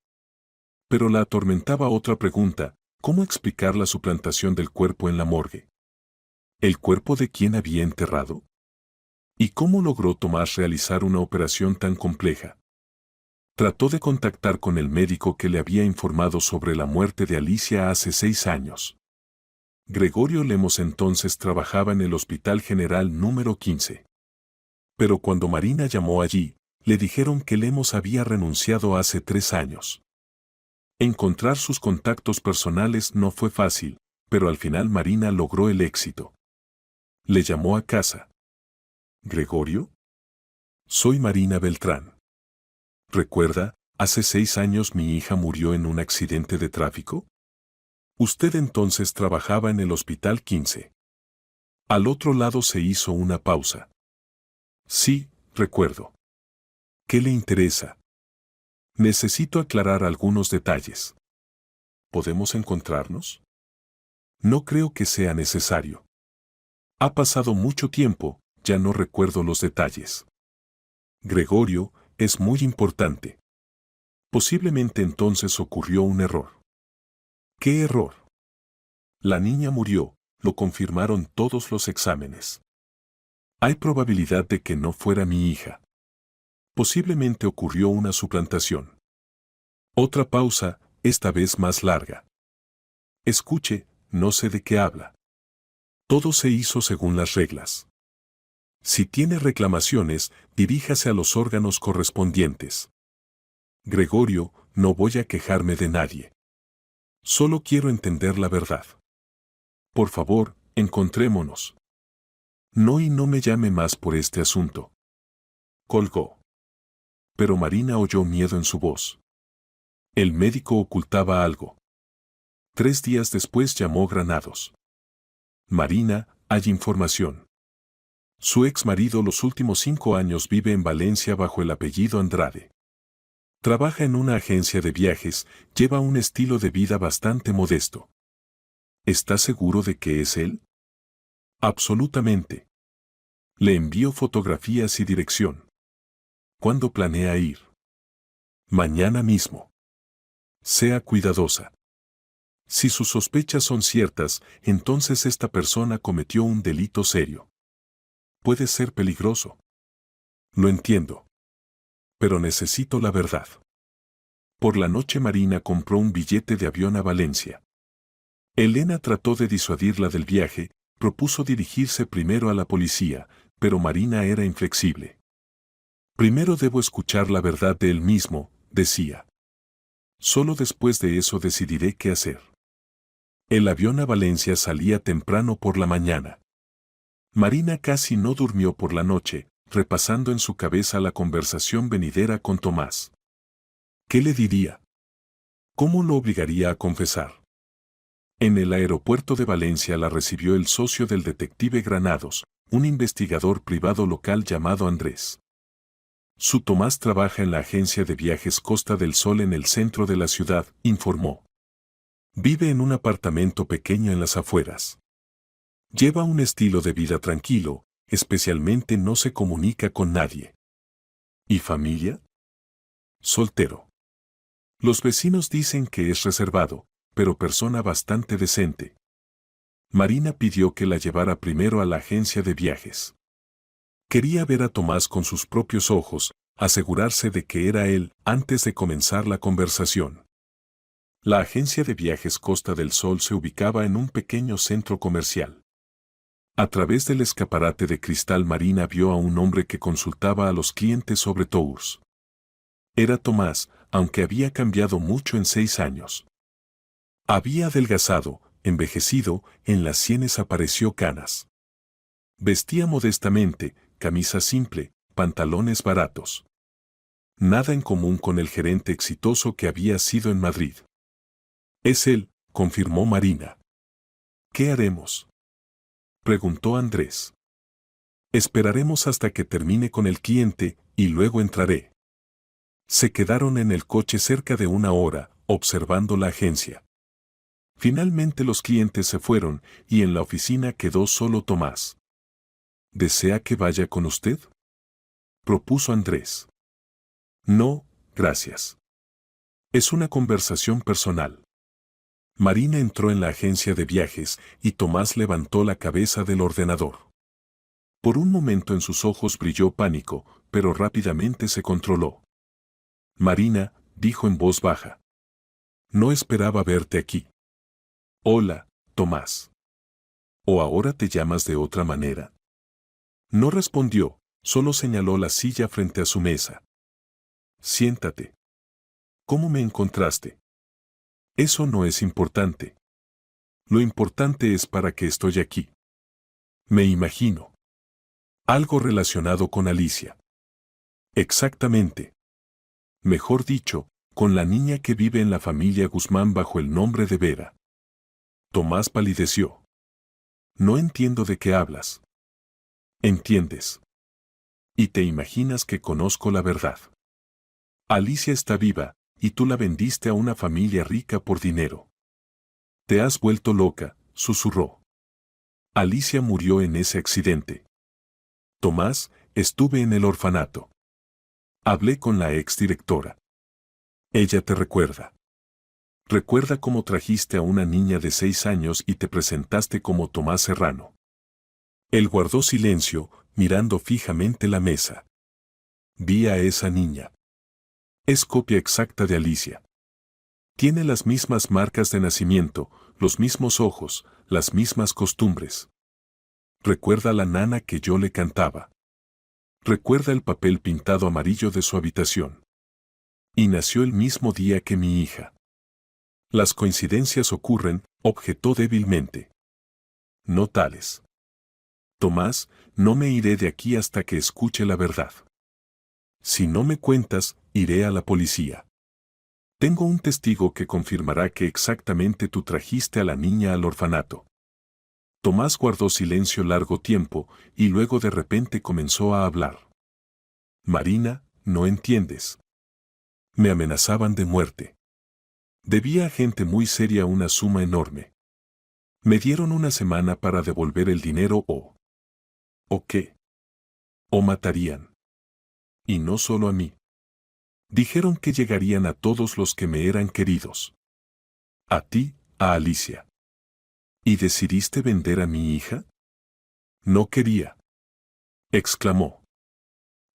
Pero la atormentaba otra pregunta, ¿cómo explicar la suplantación del cuerpo en la morgue? ¿El cuerpo de quién había enterrado? ¿Y cómo logró Tomás realizar una operación tan compleja? Trató de contactar con el médico que le había informado sobre la muerte de Alicia hace 6 años. Gregorio Lemos entonces trabajaba en el Hospital General número 15. Pero cuando Marina llamó allí, le dijeron que Lemos había renunciado hace 3 años. Encontrar sus contactos personales no fue fácil, pero al final Marina logró el éxito. Le llamó a casa. ¿Gregorio? Soy Marina Beltrán. ¿Recuerda, hace 6 años mi hija murió en un accidente de tráfico? Usted entonces trabajaba en el Hospital 15. Al otro lado se hizo una pausa. Sí, recuerdo. ¿Qué le interesa? Necesito aclarar algunos detalles. ¿Podemos encontrarnos? No creo que sea necesario. Ha pasado mucho tiempo, ya no recuerdo los detalles. Gregorio, es muy importante. Posiblemente entonces ocurrió un error. ¿Qué error? La niña murió, lo confirmaron todos los exámenes. Hay probabilidad de que no fuera mi hija. Posiblemente ocurrió una suplantación. Otra pausa, esta vez más larga. Escuche, no sé de qué habla. Todo se hizo según las reglas. Si tiene reclamaciones, diríjase a los órganos correspondientes. Gregorio, no voy a quejarme de nadie. Solo quiero entender la verdad. Por favor, encontrémonos. No y no me llame más por este asunto. Colgó. Pero Marina oyó miedo en su voz. El médico ocultaba algo. 3 días después llamó Granados. Marina, hay información. Su ex marido los últimos 5 años vive en Valencia bajo el apellido Andrade. Trabaja en una agencia de viajes, lleva un estilo de vida bastante modesto. ¿Está seguro de que es él? Absolutamente. Le envío fotografías y dirección. ¿Cuándo planea ir? Mañana mismo. Sea cuidadosa. Si sus sospechas son ciertas, entonces esta persona cometió un delito serio. Puede ser peligroso. Lo entiendo. Pero necesito la verdad. Por la noche Marina compró un billete de avión a Valencia. Elena trató de disuadirla del viaje, propuso dirigirse primero a la policía, pero Marina era inflexible. Primero debo escuchar la verdad de él mismo, decía. Solo después de eso decidiré qué hacer. El avión a Valencia salía temprano por la mañana. Marina casi no durmió por la noche, repasando en su cabeza la conversación venidera con Tomás. ¿Qué le diría? ¿Cómo lo obligaría a confesar? En el aeropuerto de Valencia la recibió el socio del detective Granados, un investigador privado local llamado Andrés. Su Tomás trabaja en la agencia de viajes Costa del Sol en el centro de la ciudad, informó. Vive en un apartamento pequeño en las afueras. Lleva un estilo de vida tranquilo, especialmente no se comunica con nadie. ¿Y familia? Soltero. Los vecinos dicen que es reservado, pero persona bastante decente. Marina pidió que la llevara primero a la agencia de viajes. Quería ver a Tomás con sus propios ojos, asegurarse de que era él antes de comenzar la conversación. La agencia de viajes Costa del Sol se ubicaba en un pequeño centro comercial. A través del escaparate de cristal Marina vio a un hombre que consultaba a los clientes sobre tours. Era Tomás, aunque había cambiado mucho en 6 años. Había adelgazado, envejecido, en las sienes apareció canas. Vestía modestamente, camisa simple, pantalones baratos. Nada en común con el gerente exitoso que había sido en Madrid. Es él, confirmó Marina. ¿Qué haremos? Preguntó Andrés. Esperaremos hasta que termine con el cliente, y luego entraré. Se quedaron en el coche cerca de 1 hora, observando la agencia. Finalmente los clientes se fueron, y en la oficina quedó solo Tomás. ¿Desea que vaya con usted? Propuso Andrés. No, gracias. Es una conversación personal. Marina entró en la agencia de viajes y Tomás levantó la cabeza del ordenador. Por un momento en sus ojos brilló pánico, pero rápidamente se controló. Marina, dijo en voz baja. No esperaba verte aquí. Hola, Tomás. ¿O ahora te llamas de otra manera? No respondió, solo señaló la silla frente a su mesa. Siéntate. ¿Cómo me encontraste? Eso no es importante. Lo importante es para qué estoy aquí. Me imagino. Algo relacionado con Alicia. Exactamente. Mejor dicho, con la niña que vive en la familia Guzmán bajo el nombre de Vera. Tomás palideció. No entiendo de qué hablas. ¿Entiendes? Y te imaginas que conozco la verdad. Alicia está viva, y tú la vendiste a una familia rica por dinero. Te has vuelto loca, susurró. Alicia murió en ese accidente. Tomás, estuve en el orfanato. Hablé con la exdirectora. Ella te recuerda. Recuerda cómo trajiste a una niña de 6 años y te presentaste como Tomás Serrano. Él guardó silencio, mirando fijamente la mesa. Vi a esa niña. Es copia exacta de Alicia. Tiene las mismas marcas de nacimiento, los mismos ojos, las mismas costumbres. Recuerda la nana que yo le cantaba. Recuerda el papel pintado amarillo de su habitación. Y nació el mismo día que mi hija. Las coincidencias ocurren, objetó débilmente. No tales. Tomás, no me iré de aquí hasta que escuche la verdad. Si no me cuentas, iré a la policía. Tengo un testigo que confirmará que exactamente tú trajiste a la niña al orfanato. Tomás guardó silencio largo tiempo, y luego de repente comenzó a hablar. Marina, no entiendes. Me amenazaban de muerte. Debía a gente muy seria una suma enorme. Me dieron 1 semana para devolver el dinero ¿O qué? O matarían. Y no solo a mí. Dijeron que llegarían a todos los que me eran queridos. A ti, a Alicia. ¿Y decidiste vender a mi hija? No quería, exclamó.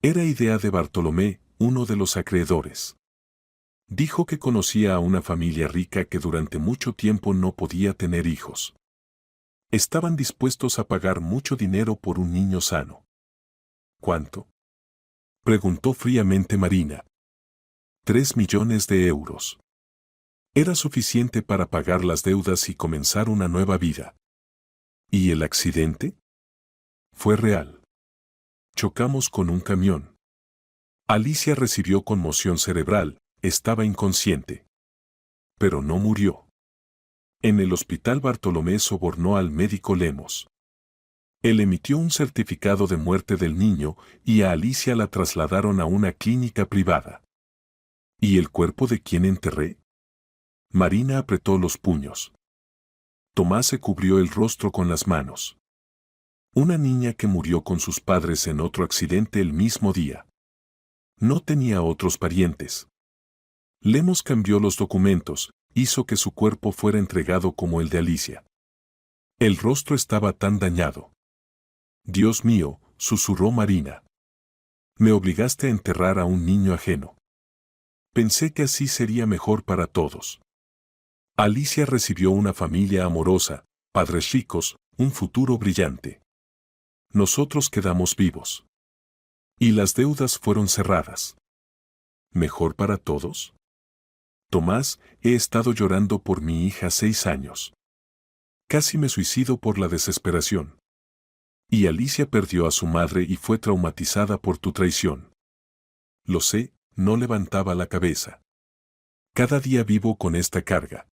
Era idea de Bartolomé, uno de los acreedores. Dijo que conocía a una familia rica que durante mucho tiempo no podía tener hijos. Estaban dispuestos a pagar mucho dinero por un niño sano. ¿Cuánto?, preguntó fríamente Marina. 3 millones de euros. Era suficiente para pagar las deudas y comenzar una nueva vida. ¿Y el accidente? Fue real. Chocamos con un camión. Alicia recibió conmoción cerebral, estaba inconsciente. Pero no murió. En el hospital Bartolomé sobornó al médico Lemos. Él emitió un certificado de muerte del niño y a Alicia la trasladaron a una clínica privada. ¿Y el cuerpo de quién enterré? Marina apretó los puños. Tomás se cubrió el rostro con las manos. Una niña que murió con sus padres en otro accidente el mismo día. No tenía otros parientes. Lemos cambió los documentos, hizo que su cuerpo fuera entregado como el de Alicia. El rostro estaba tan dañado. Dios mío, susurró Marina. Me obligaste a enterrar a un niño ajeno. Pensé que así sería mejor para todos. Alicia recibió una familia amorosa, padres ricos, un futuro brillante. Nosotros quedamos vivos. Y las deudas fueron cerradas. ¿Mejor para todos? Tomás, he estado llorando por mi hija 6 años. Casi me suicido por la desesperación. Y Alicia perdió a su madre y fue traumatizada por tu traición. Lo sé, no levantaba la cabeza. Cada día vivo con esta carga.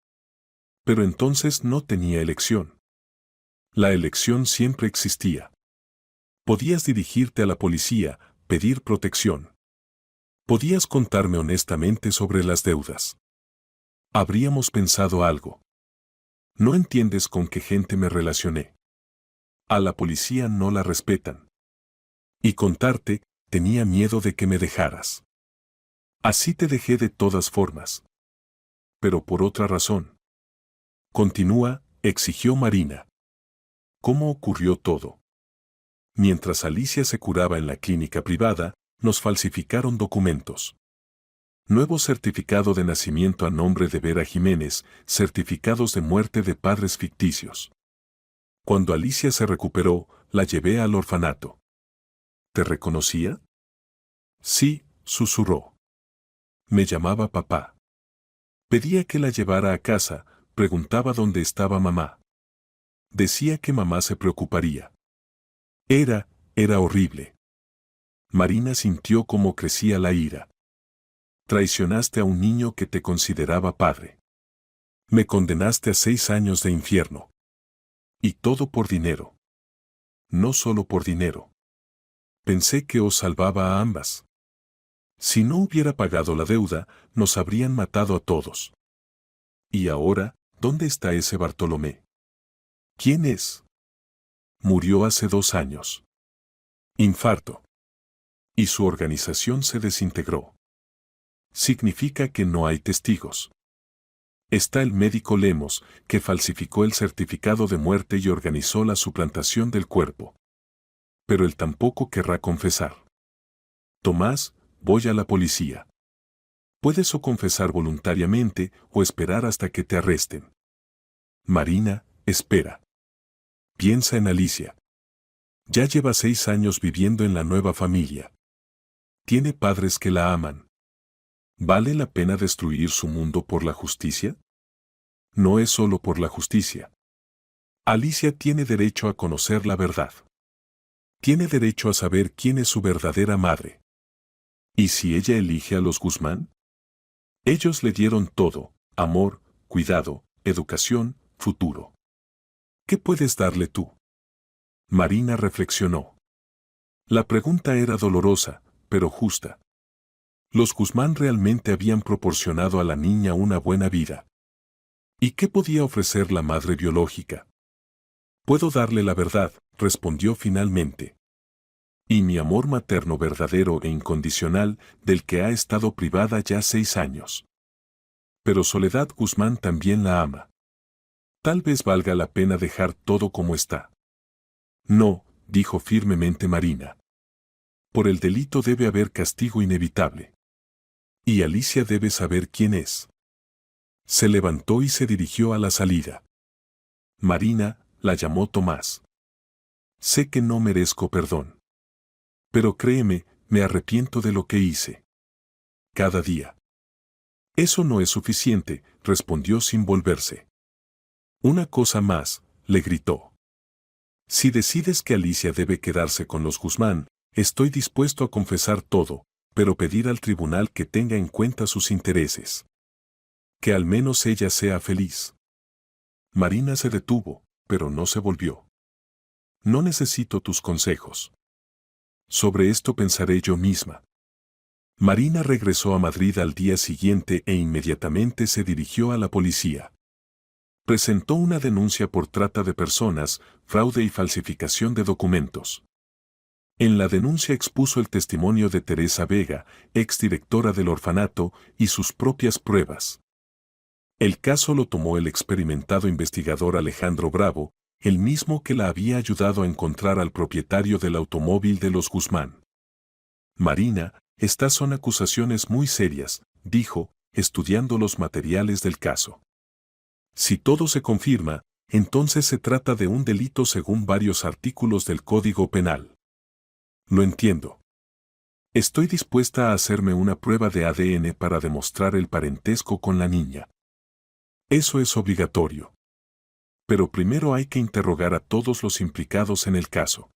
Pero entonces no tenía elección. La elección siempre existía. Podías dirigirte a la policía, pedir protección. Podías contarme honestamente sobre las deudas. Habríamos pensado algo. No entiendes con qué gente me relacioné. A la policía no la respetan. Y contarte, tenía miedo de que me dejaras. Así te dejé de todas formas. Pero por otra razón. Continúa, exigió Marina. ¿Cómo ocurrió todo? Mientras Alicia se curaba en la clínica privada, nos falsificaron documentos. Nuevo certificado de nacimiento a nombre de Vera Jiménez, certificados de muerte de padres ficticios. Cuando Alicia se recuperó, la llevé al orfanato. ¿Te reconocía? Sí, susurró. Me llamaba papá. Pedía que la llevara a casa, preguntaba dónde estaba mamá. Decía que mamá se preocuparía. Era horrible. Marina sintió cómo crecía la ira. Traicionaste a un niño que te consideraba padre. Me condenaste a 6 años de infierno. Y todo por dinero. No solo por dinero. Pensé que os salvaba a ambas. Si no hubiera pagado la deuda, nos habrían matado a todos. Y ahora, ¿dónde está ese Bartolomé? ¿Quién es? Murió hace 2 años. Infarto. Y su organización se desintegró. Significa que no hay testigos. Está el médico Lemos, que falsificó el certificado de muerte y organizó la suplantación del cuerpo. Pero él tampoco querrá confesar. Tomás, voy a la policía. Puedes o confesar voluntariamente o esperar hasta que te arresten. Marina, espera. Piensa en Alicia. Ya lleva 6 años viviendo en la nueva familia. Tiene padres que la aman. ¿Vale la pena destruir su mundo por la justicia? No es solo por la justicia. Alicia tiene derecho a conocer la verdad. Tiene derecho a saber quién es su verdadera madre. ¿Y si ella elige a los Guzmán? Ellos le dieron todo: amor, cuidado, educación, futuro. ¿Qué puedes darle tú? Marina reflexionó. La pregunta era dolorosa, pero justa. Los Guzmán realmente habían proporcionado a la niña una buena vida. ¿Y qué podía ofrecer la madre biológica? Puedo darle la verdad, respondió finalmente. Y mi amor materno verdadero e incondicional, del que ha estado privada ya 6 años. Pero Soledad Guzmán también la ama. Tal vez valga la pena dejar todo como está. No, dijo firmemente Marina. Por el delito debe haber castigo inevitable. Y Alicia debe saber quién es. Se levantó y se dirigió a la salida. Marina, la llamó Tomás. Sé que no merezco perdón. Pero créeme, me arrepiento de lo que hice. Cada día. Eso no es suficiente, respondió sin volverse. Una cosa más, le gritó. Si decides que Alicia debe quedarse con los Guzmán, estoy dispuesto a confesar todo, pero pedir al tribunal que tenga en cuenta sus intereses. Que al menos ella sea feliz. Marina se detuvo, pero no se volvió. No necesito tus consejos. Sobre esto pensaré yo misma. Marina regresó a Madrid al día siguiente e inmediatamente se dirigió a la policía. Presentó una denuncia por trata de personas, fraude y falsificación de documentos. En la denuncia expuso el testimonio de Teresa Vega, exdirectora del orfanato, y sus propias pruebas. El caso lo tomó el experimentado investigador Alejandro Bravo, el mismo que la había ayudado a encontrar al propietario del automóvil de los Guzmán. Marina, estas son acusaciones muy serias, dijo, estudiando los materiales del caso. Si todo se confirma, entonces se trata de un delito según varios artículos del Código Penal. Lo entiendo. Estoy dispuesta a hacerme una prueba de ADN para demostrar el parentesco con la niña. Eso es obligatorio. Pero primero hay que interrogar a todos los implicados en el caso.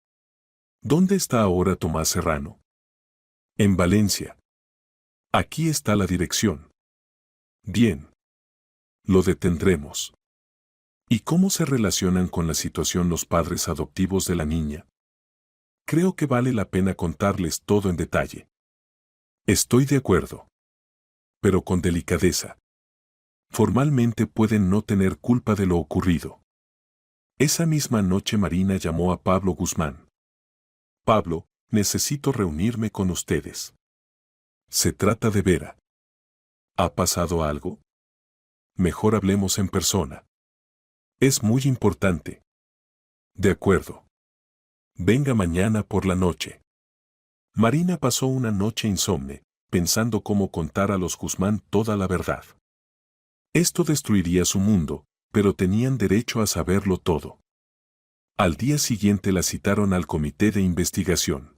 ¿Dónde está ahora Tomás Serrano? En Valencia. Aquí está la dirección. Bien. Lo detendremos. ¿Y cómo se relacionan con la situación los padres adoptivos de la niña? Creo que vale la pena contarles todo en detalle. Estoy de acuerdo. Pero con delicadeza. Formalmente pueden no tener culpa de lo ocurrido. Esa misma noche Marina llamó a Pablo Guzmán. Pablo, necesito reunirme con ustedes. Se trata de Vera. ¿Ha pasado algo? Mejor hablemos en persona. Es muy importante. De acuerdo. Venga mañana por la noche. Marina pasó una noche insomne, pensando cómo contar a los Guzmán toda la verdad. Esto destruiría su mundo, pero tenían derecho a saberlo todo. Al día siguiente la citaron al comité de investigación.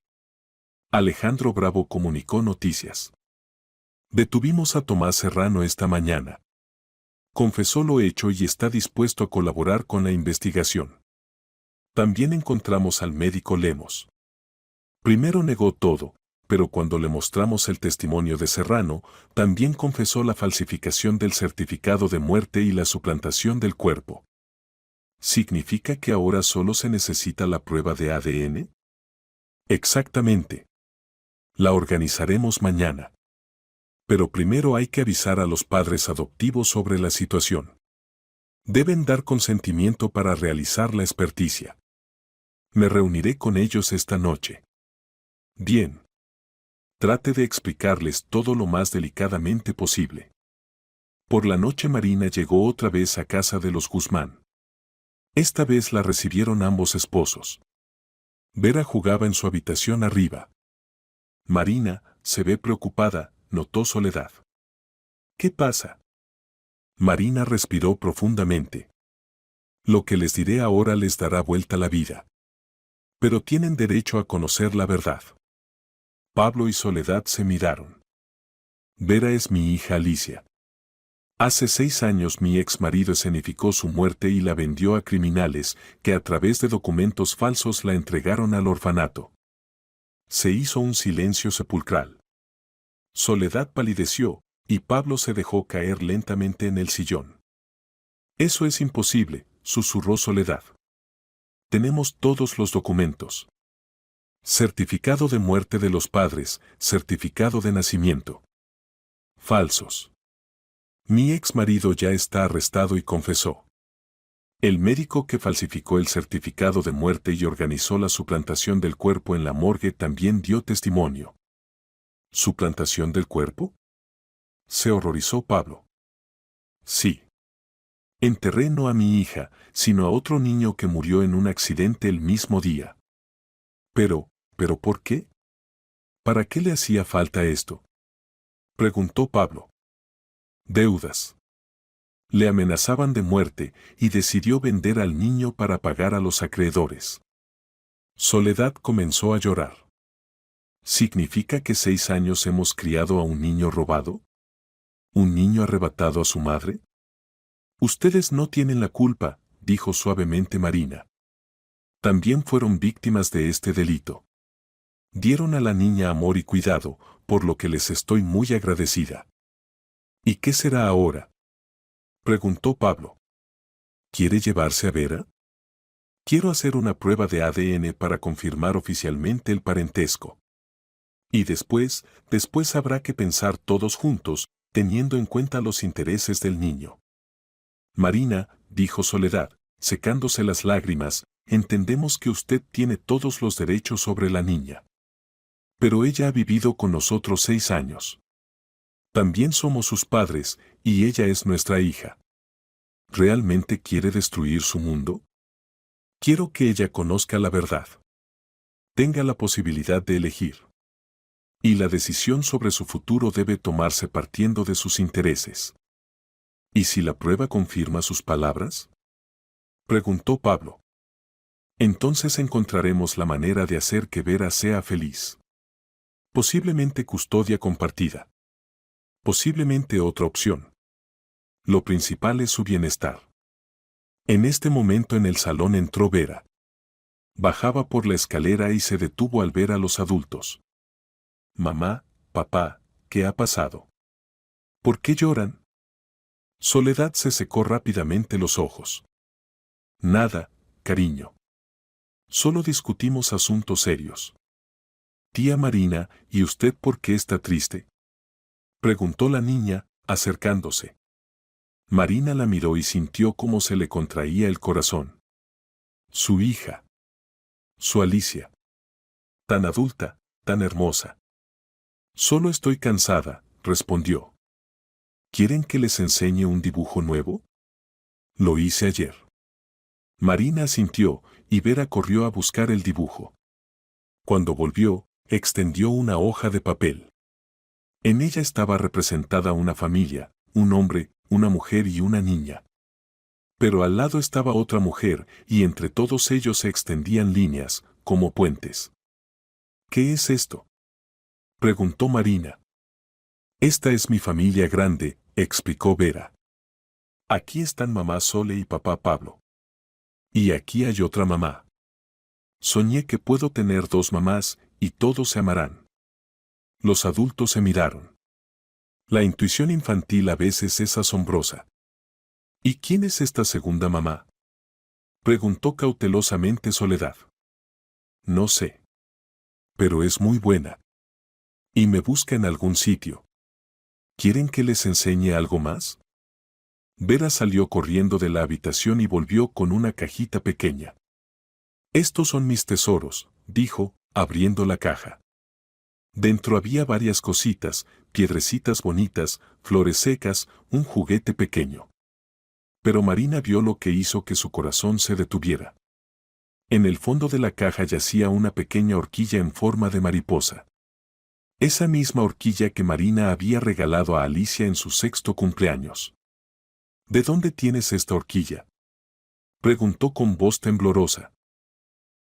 Alejandro Bravo comunicó noticias. Detuvimos a Tomás Serrano esta mañana. Confesó lo hecho y está dispuesto a colaborar con la investigación. También encontramos al médico Lemos. Primero negó todo, pero cuando le mostramos el testimonio de Serrano, también confesó la falsificación del certificado de muerte y la suplantación del cuerpo. ¿Significa que ahora solo se necesita la prueba de ADN? Exactamente. La organizaremos mañana. Pero primero hay que avisar a los padres adoptivos sobre la situación. Deben dar consentimiento para realizar la experticia. Me reuniré con ellos esta noche. Bien. Trate de explicarles todo lo más delicadamente posible. Por la noche Marina llegó otra vez a casa de los Guzmán. Esta vez la recibieron ambos esposos. Vera jugaba en su habitación arriba. Marina, se ve preocupada, notó Soledad. ¿Qué pasa? Marina respiró profundamente. Lo que les diré ahora les dará vuelta la vida. Pero tienen derecho a conocer la verdad. Pablo y Soledad se miraron. Vera es mi hija Alicia. Hace 6 años mi ex marido escenificó su muerte y la vendió a criminales que a través de documentos falsos la entregaron al orfanato. Se hizo un silencio sepulcral. Soledad palideció, y Pablo se dejó caer lentamente en el sillón. Eso es imposible, susurró Soledad. Tenemos todos los documentos. Certificado de muerte de los padres, certificado de nacimiento. Falsos. Mi ex marido ya está arrestado y confesó. El médico que falsificó el certificado de muerte y organizó la suplantación del cuerpo en la morgue también dio testimonio. ¿Suplantación del cuerpo? Se horrorizó Pablo. Sí. Enterré no a mi hija, sino a otro niño que murió en un accidente el mismo día. ¿Pero por qué? ¿Para qué le hacía falta esto?, preguntó Pablo. Deudas. Le amenazaban de muerte y decidió vender al niño para pagar a los acreedores. Soledad comenzó a llorar. ¿Significa que 6 años hemos criado a un niño robado? ¿Un niño arrebatado a su madre? Ustedes no tienen la culpa, dijo suavemente Marina. También fueron víctimas de este delito. Dieron a la niña amor y cuidado, por lo que les estoy muy agradecida. ¿Y qué será ahora?, preguntó Pablo. ¿Quiere llevarse a Vera? Quiero hacer una prueba de ADN para confirmar oficialmente el parentesco. Y después habrá que pensar todos juntos, teniendo en cuenta los intereses del niño. Marina, dijo Soledad, secándose las lágrimas, entendemos que usted tiene todos los derechos sobre la niña. Pero ella ha vivido con nosotros 6 años. También somos sus padres, y ella es nuestra hija. ¿Realmente quiere destruir su mundo? Quiero que ella conozca la verdad. Tenga la posibilidad de elegir. Y la decisión sobre su futuro debe tomarse partiendo de sus intereses. ¿Y si la prueba confirma sus palabras?, preguntó Pablo. Entonces encontraremos la manera de hacer que Vera sea feliz. Posiblemente custodia compartida. Posiblemente otra opción. Lo principal es su bienestar. En este momento en el salón entró Vera. Bajaba por la escalera y se detuvo al ver a los adultos. Mamá, papá, ¿qué ha pasado? ¿Por qué lloran? Soledad se secó rápidamente los ojos. Nada, cariño. Solo discutimos asuntos serios. Tía Marina, ¿y usted por qué está triste?, preguntó la niña, acercándose. Marina la miró y sintió cómo se le contraía el corazón. Su hija. Su Alicia. Tan adulta, tan hermosa. Solo estoy cansada, respondió. ¿Quieren que les enseñe un dibujo nuevo? Lo hice ayer. Marina asintió, y Vera corrió a buscar el dibujo. Cuando volvió, extendió una hoja de papel. En ella estaba representada una familia, un hombre, una mujer y una niña. Pero al lado estaba otra mujer, y entre todos ellos se extendían líneas, como puentes. ¿Qué es esto?, preguntó Marina. Esta es mi familia grande, explicó Vera. Aquí están mamá Sole y papá Pablo. Y aquí hay otra mamá. Soñé que puedo tener 2 mamás, y todos se amarán. Los adultos se miraron. La intuición infantil a veces es asombrosa. ¿Y quién es esta segunda mamá?, preguntó cautelosamente Soledad. No sé. Pero es muy buena. Y me busca en algún sitio. ¿Quieren que les enseñe algo más? Vera salió corriendo de la habitación y volvió con una cajita pequeña. Estos son mis tesoros, dijo, abriendo la caja. Dentro había varias cositas, piedrecitas bonitas, flores secas, un juguete pequeño. Pero Marina vio lo que hizo que su corazón se detuviera. En el fondo de la caja yacía una pequeña horquilla en forma de mariposa. Esa misma horquilla que Marina había regalado a Alicia en su 6º cumpleaños. ¿De dónde tienes esta horquilla?, preguntó con voz temblorosa.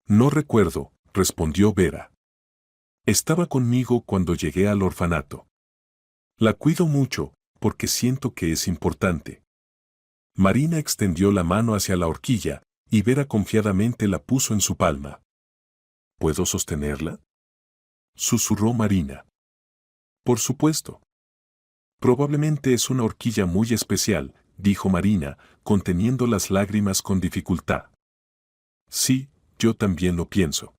No recuerdo, respondió Vera. Estaba conmigo cuando llegué al orfanato. La cuido mucho, porque siento que es importante. Marina extendió la mano hacia la horquilla, y Vera confiadamente la puso en su palma. ¿Puedo sostenerla?, susurró Marina. Por supuesto. Probablemente es una horquilla muy especial, dijo Marina, conteniendo las lágrimas con dificultad. Sí, yo también lo pienso.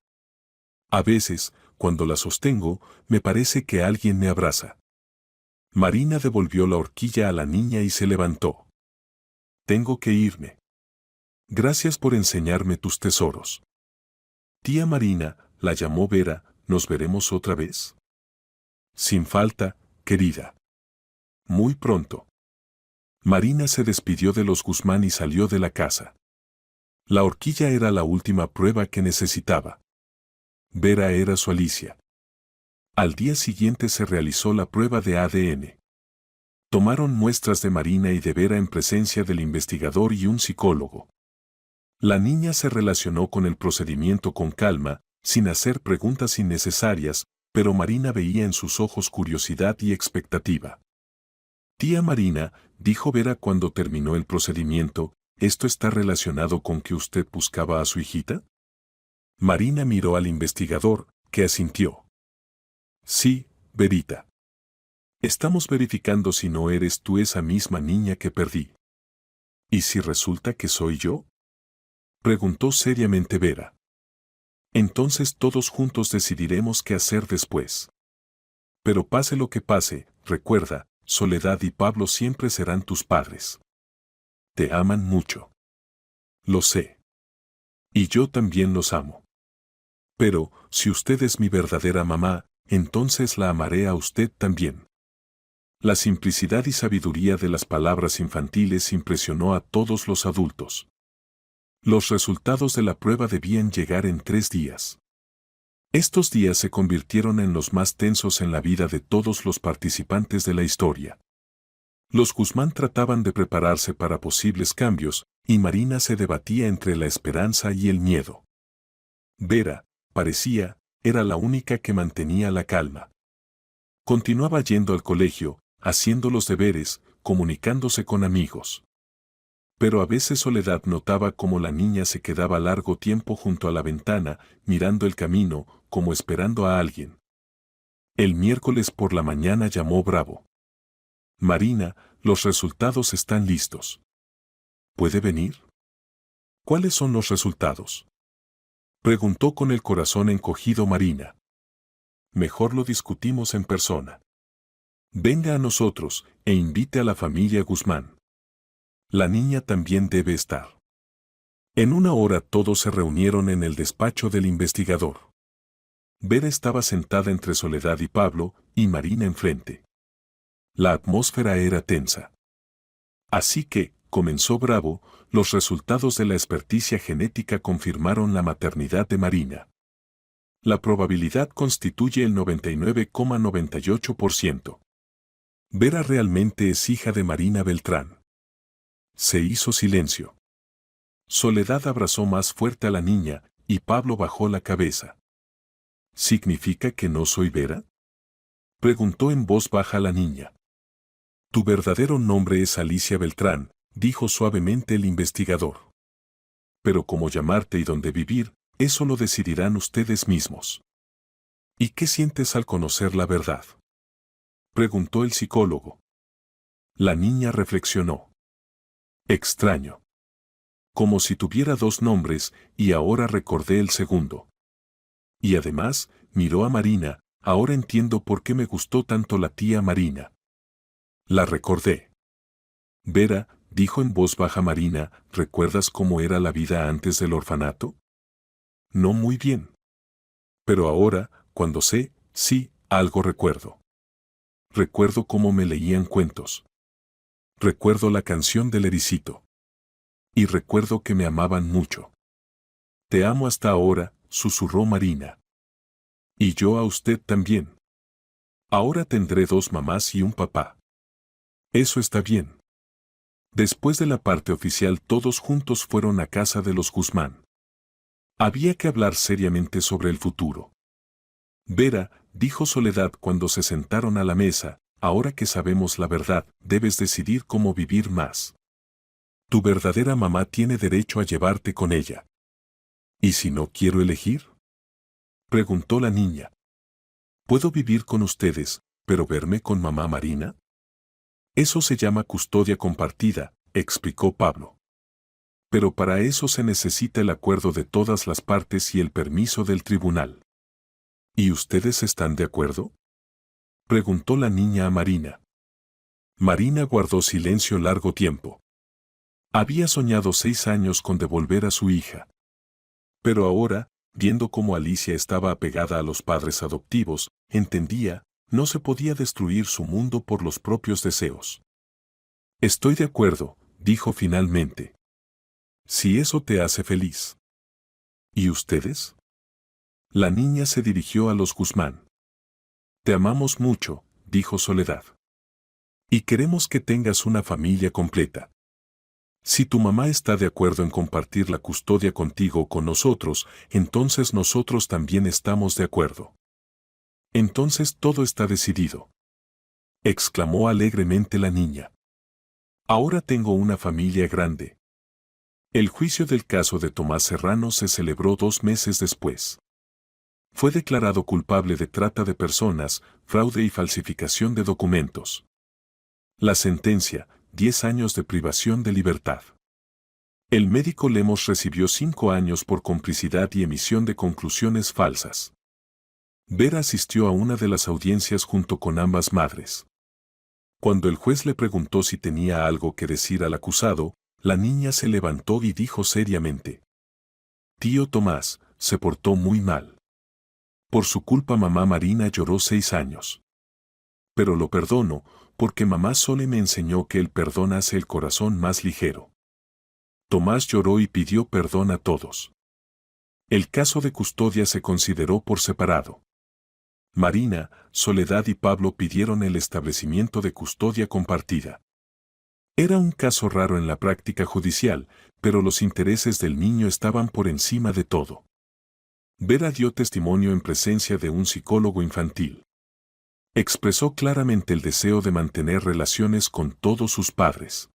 A veces, cuando la sostengo, me parece que alguien me abraza. Marina devolvió la horquilla a la niña y se levantó. Tengo que irme. Gracias por enseñarme tus tesoros. Tía Marina, la llamó Vera, ¿nos veremos otra vez? Sin falta, querida. Muy pronto. Marina se despidió de los Guzmán y salió de la casa. La horquilla era la última prueba que necesitaba. Vera era su Alicia. Al día siguiente se realizó la prueba de ADN. Tomaron muestras de Marina y de Vera en presencia del investigador y un psicólogo. La niña se relacionó con el procedimiento con calma, sin hacer preguntas innecesarias, pero Marina veía en sus ojos curiosidad y expectativa. Tía Marina, dijo Vera cuando terminó el procedimiento, ¿esto está relacionado con que usted buscaba a su hijita? Marina miró al investigador, que asintió. Sí, Verita. Estamos verificando si no eres tú esa misma niña que perdí. ¿Y si resulta que soy yo? Preguntó seriamente Vera. Entonces todos juntos decidiremos qué hacer después. Pero pase lo que pase, recuerda, Soledad y Pablo siempre serán tus padres. Te aman mucho. Lo sé. Y yo también los amo. Pero, si usted es mi verdadera mamá, entonces la amaré a usted también. La simplicidad y sabiduría de las palabras infantiles impresionó a todos los adultos. Los resultados de la prueba debían llegar en 3 días. Estos días se convirtieron en los más tensos en la vida de todos los participantes de la historia. Los Guzmán trataban de prepararse para posibles cambios, y Marina se debatía entre la esperanza y el miedo. Vera, parecía, era la única que mantenía la calma. Continuaba yendo al colegio, haciendo los deberes, comunicándose con amigos. Pero a veces Soledad notaba cómo la niña se quedaba largo tiempo junto a la ventana, mirando el camino, como esperando a alguien. El miércoles por la mañana llamó Bravo. Marina, los resultados están listos. ¿Puede venir? ¿Cuáles son los resultados? Preguntó con el corazón encogido Marina. Mejor lo discutimos en persona. Venga a nosotros, e invite a la familia Guzmán. La niña también debe estar. En 1 hora todos se reunieron en el despacho del investigador. Vera estaba sentada entre Soledad y Pablo, y Marina enfrente. La atmósfera era tensa. Así que, comenzó Bravo, los resultados de la experticia genética confirmaron la maternidad de Marina. La probabilidad constituye el 99,98%. Vera realmente es hija de Marina Beltrán. Se hizo silencio. Soledad abrazó más fuerte a la niña, y Pablo bajó la cabeza. ¿Significa que no soy Vera? Preguntó en voz baja la niña. Tu verdadero nombre es Alicia Beltrán, dijo suavemente el investigador. Pero cómo llamarte y dónde vivir, eso lo decidirán ustedes mismos. ¿Y qué sientes al conocer la verdad? Preguntó el psicólogo. La niña reflexionó. Extraño. Como si tuviera 2 nombres, y ahora recordé el segundo. Y además, miró a Marina, ahora entiendo por qué me gustó tanto la tía Marina. La recordé. Vera, dijo en voz baja Marina, ¿recuerdas cómo era la vida antes del orfanato? No muy bien. Pero ahora, cuando sé, sí, algo recuerdo. Recuerdo cómo me leían cuentos. Recuerdo la canción del ericito. Y recuerdo que me amaban mucho. Te amo hasta ahora, susurró Marina. Y yo a usted también. Ahora tendré 2 mamás y un papá. Eso está bien. Después de la parte oficial todos juntos fueron a casa de los Guzmán. Había que hablar seriamente sobre el futuro. Vera, dijo Soledad cuando se sentaron a la mesa, ahora que sabemos la verdad, debes decidir cómo vivir más. Tu verdadera mamá tiene derecho a llevarte con ella. ¿Y si no quiero elegir? Preguntó la niña. ¿Puedo vivir con ustedes, pero verme con mamá Marina? Eso se llama custodia compartida, explicó Pablo. Pero para eso se necesita el acuerdo de todas las partes y el permiso del tribunal. ¿Y ustedes están de acuerdo? Preguntó la niña a Marina. Marina guardó silencio largo tiempo. Había soñado 6 años con devolver a su hija. Pero ahora, viendo cómo Alicia estaba apegada a los padres adoptivos, entendía, no se podía destruir su mundo por los propios deseos. Estoy de acuerdo, dijo finalmente. Si eso te hace feliz. ¿Y ustedes? La niña se dirigió a los Guzmán. Te amamos mucho, dijo Soledad. Y queremos que tengas una familia completa. Si tu mamá está de acuerdo en compartir la custodia contigo o con nosotros, entonces nosotros también estamos de acuerdo. Entonces todo está decidido. Exclamó alegremente la niña. Ahora tengo una familia grande. El juicio del caso de Tomás Serrano se celebró 2 meses después. Fue declarado culpable de trata de personas, fraude y falsificación de documentos. La sentencia, 10 años de privación de libertad. El médico Lemos recibió 5 años por complicidad y emisión de conclusiones falsas. Vera asistió a una de las audiencias junto con ambas madres. Cuando el juez le preguntó si tenía algo que decir al acusado, la niña se levantó y dijo seriamente: Tío Tomás, se portó muy mal. Por su culpa mamá Marina lloró 6 años. Pero lo perdono, porque mamá Sole me enseñó que el perdón hace el corazón más ligero. Tomás lloró y pidió perdón a todos. El caso de custodia se consideró por separado. Marina, Soledad y Pablo pidieron el establecimiento de custodia compartida. Era un caso raro en la práctica judicial, pero los intereses del niño estaban por encima de todo. Vera dio testimonio en presencia de un psicólogo infantil. Expresó claramente el deseo de mantener relaciones con todos sus padres.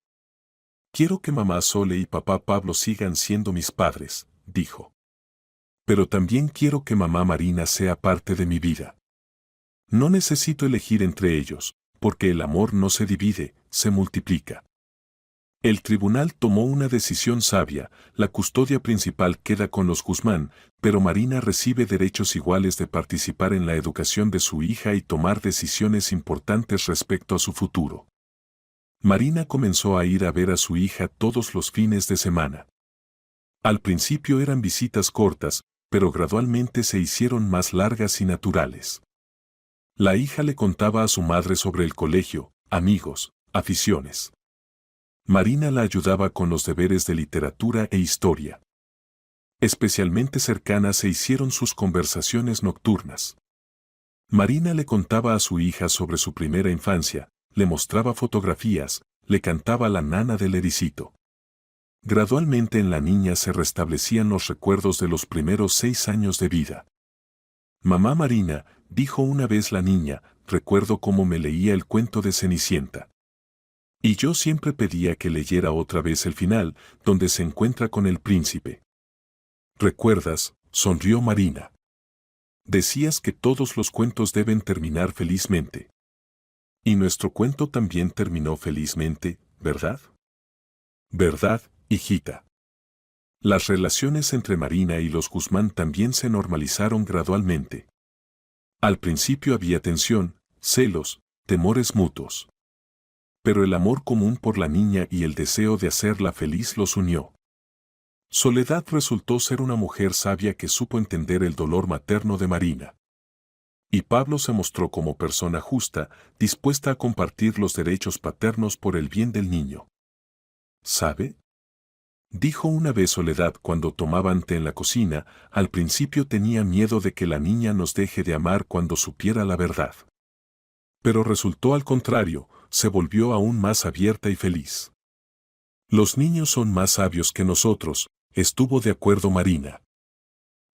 Quiero que mamá Sole y papá Pablo sigan siendo mis padres, dijo. Pero también quiero que mamá Marina sea parte de mi vida. No necesito elegir entre ellos, porque el amor no se divide, se multiplica. El tribunal tomó una decisión sabia, la custodia principal queda con los Guzmán, pero Marina recibe derechos iguales de participar en la educación de su hija y tomar decisiones importantes respecto a su futuro. Marina comenzó a ir a ver a su hija todos los fines de semana. Al principio eran visitas cortas, pero gradualmente se hicieron más largas y naturales. La hija le contaba a su madre sobre el colegio, amigos, aficiones. Marina la ayudaba con los deberes de literatura e historia. Especialmente cercanas se hicieron sus conversaciones nocturnas. Marina le contaba a su hija sobre su primera infancia, le mostraba fotografías, le cantaba la nana del ericito. Gradualmente en la niña se restablecían los recuerdos de los primeros 6 años de vida. Mamá Marina, dijo una vez la niña, recuerdo cómo me leía el cuento de Cenicienta. Y yo siempre pedía que leyera otra vez el final, donde se encuentra con el príncipe. ¿Recuerdas?, sonrió Marina. Decías que todos los cuentos deben terminar felizmente. Y nuestro cuento también terminó felizmente, ¿verdad? ¿Verdad, hijita? Las relaciones entre Marina y los Guzmán también se normalizaron gradualmente. Al principio había tensión, celos, temores mutuos. Pero el amor común por la niña y el deseo de hacerla feliz los unió. Soledad resultó ser una mujer sabia que supo entender el dolor materno de Marina. Y Pablo se mostró como persona justa, dispuesta a compartir los derechos paternos por el bien del niño. ¿Sabe?, dijo una vez Soledad cuando tomaban té en la cocina, al principio tenía miedo de que la niña nos deje de amar cuando supiera la verdad. Pero resultó al contrario, se volvió aún más abierta y feliz. Los niños son más sabios que nosotros, estuvo de acuerdo Marina.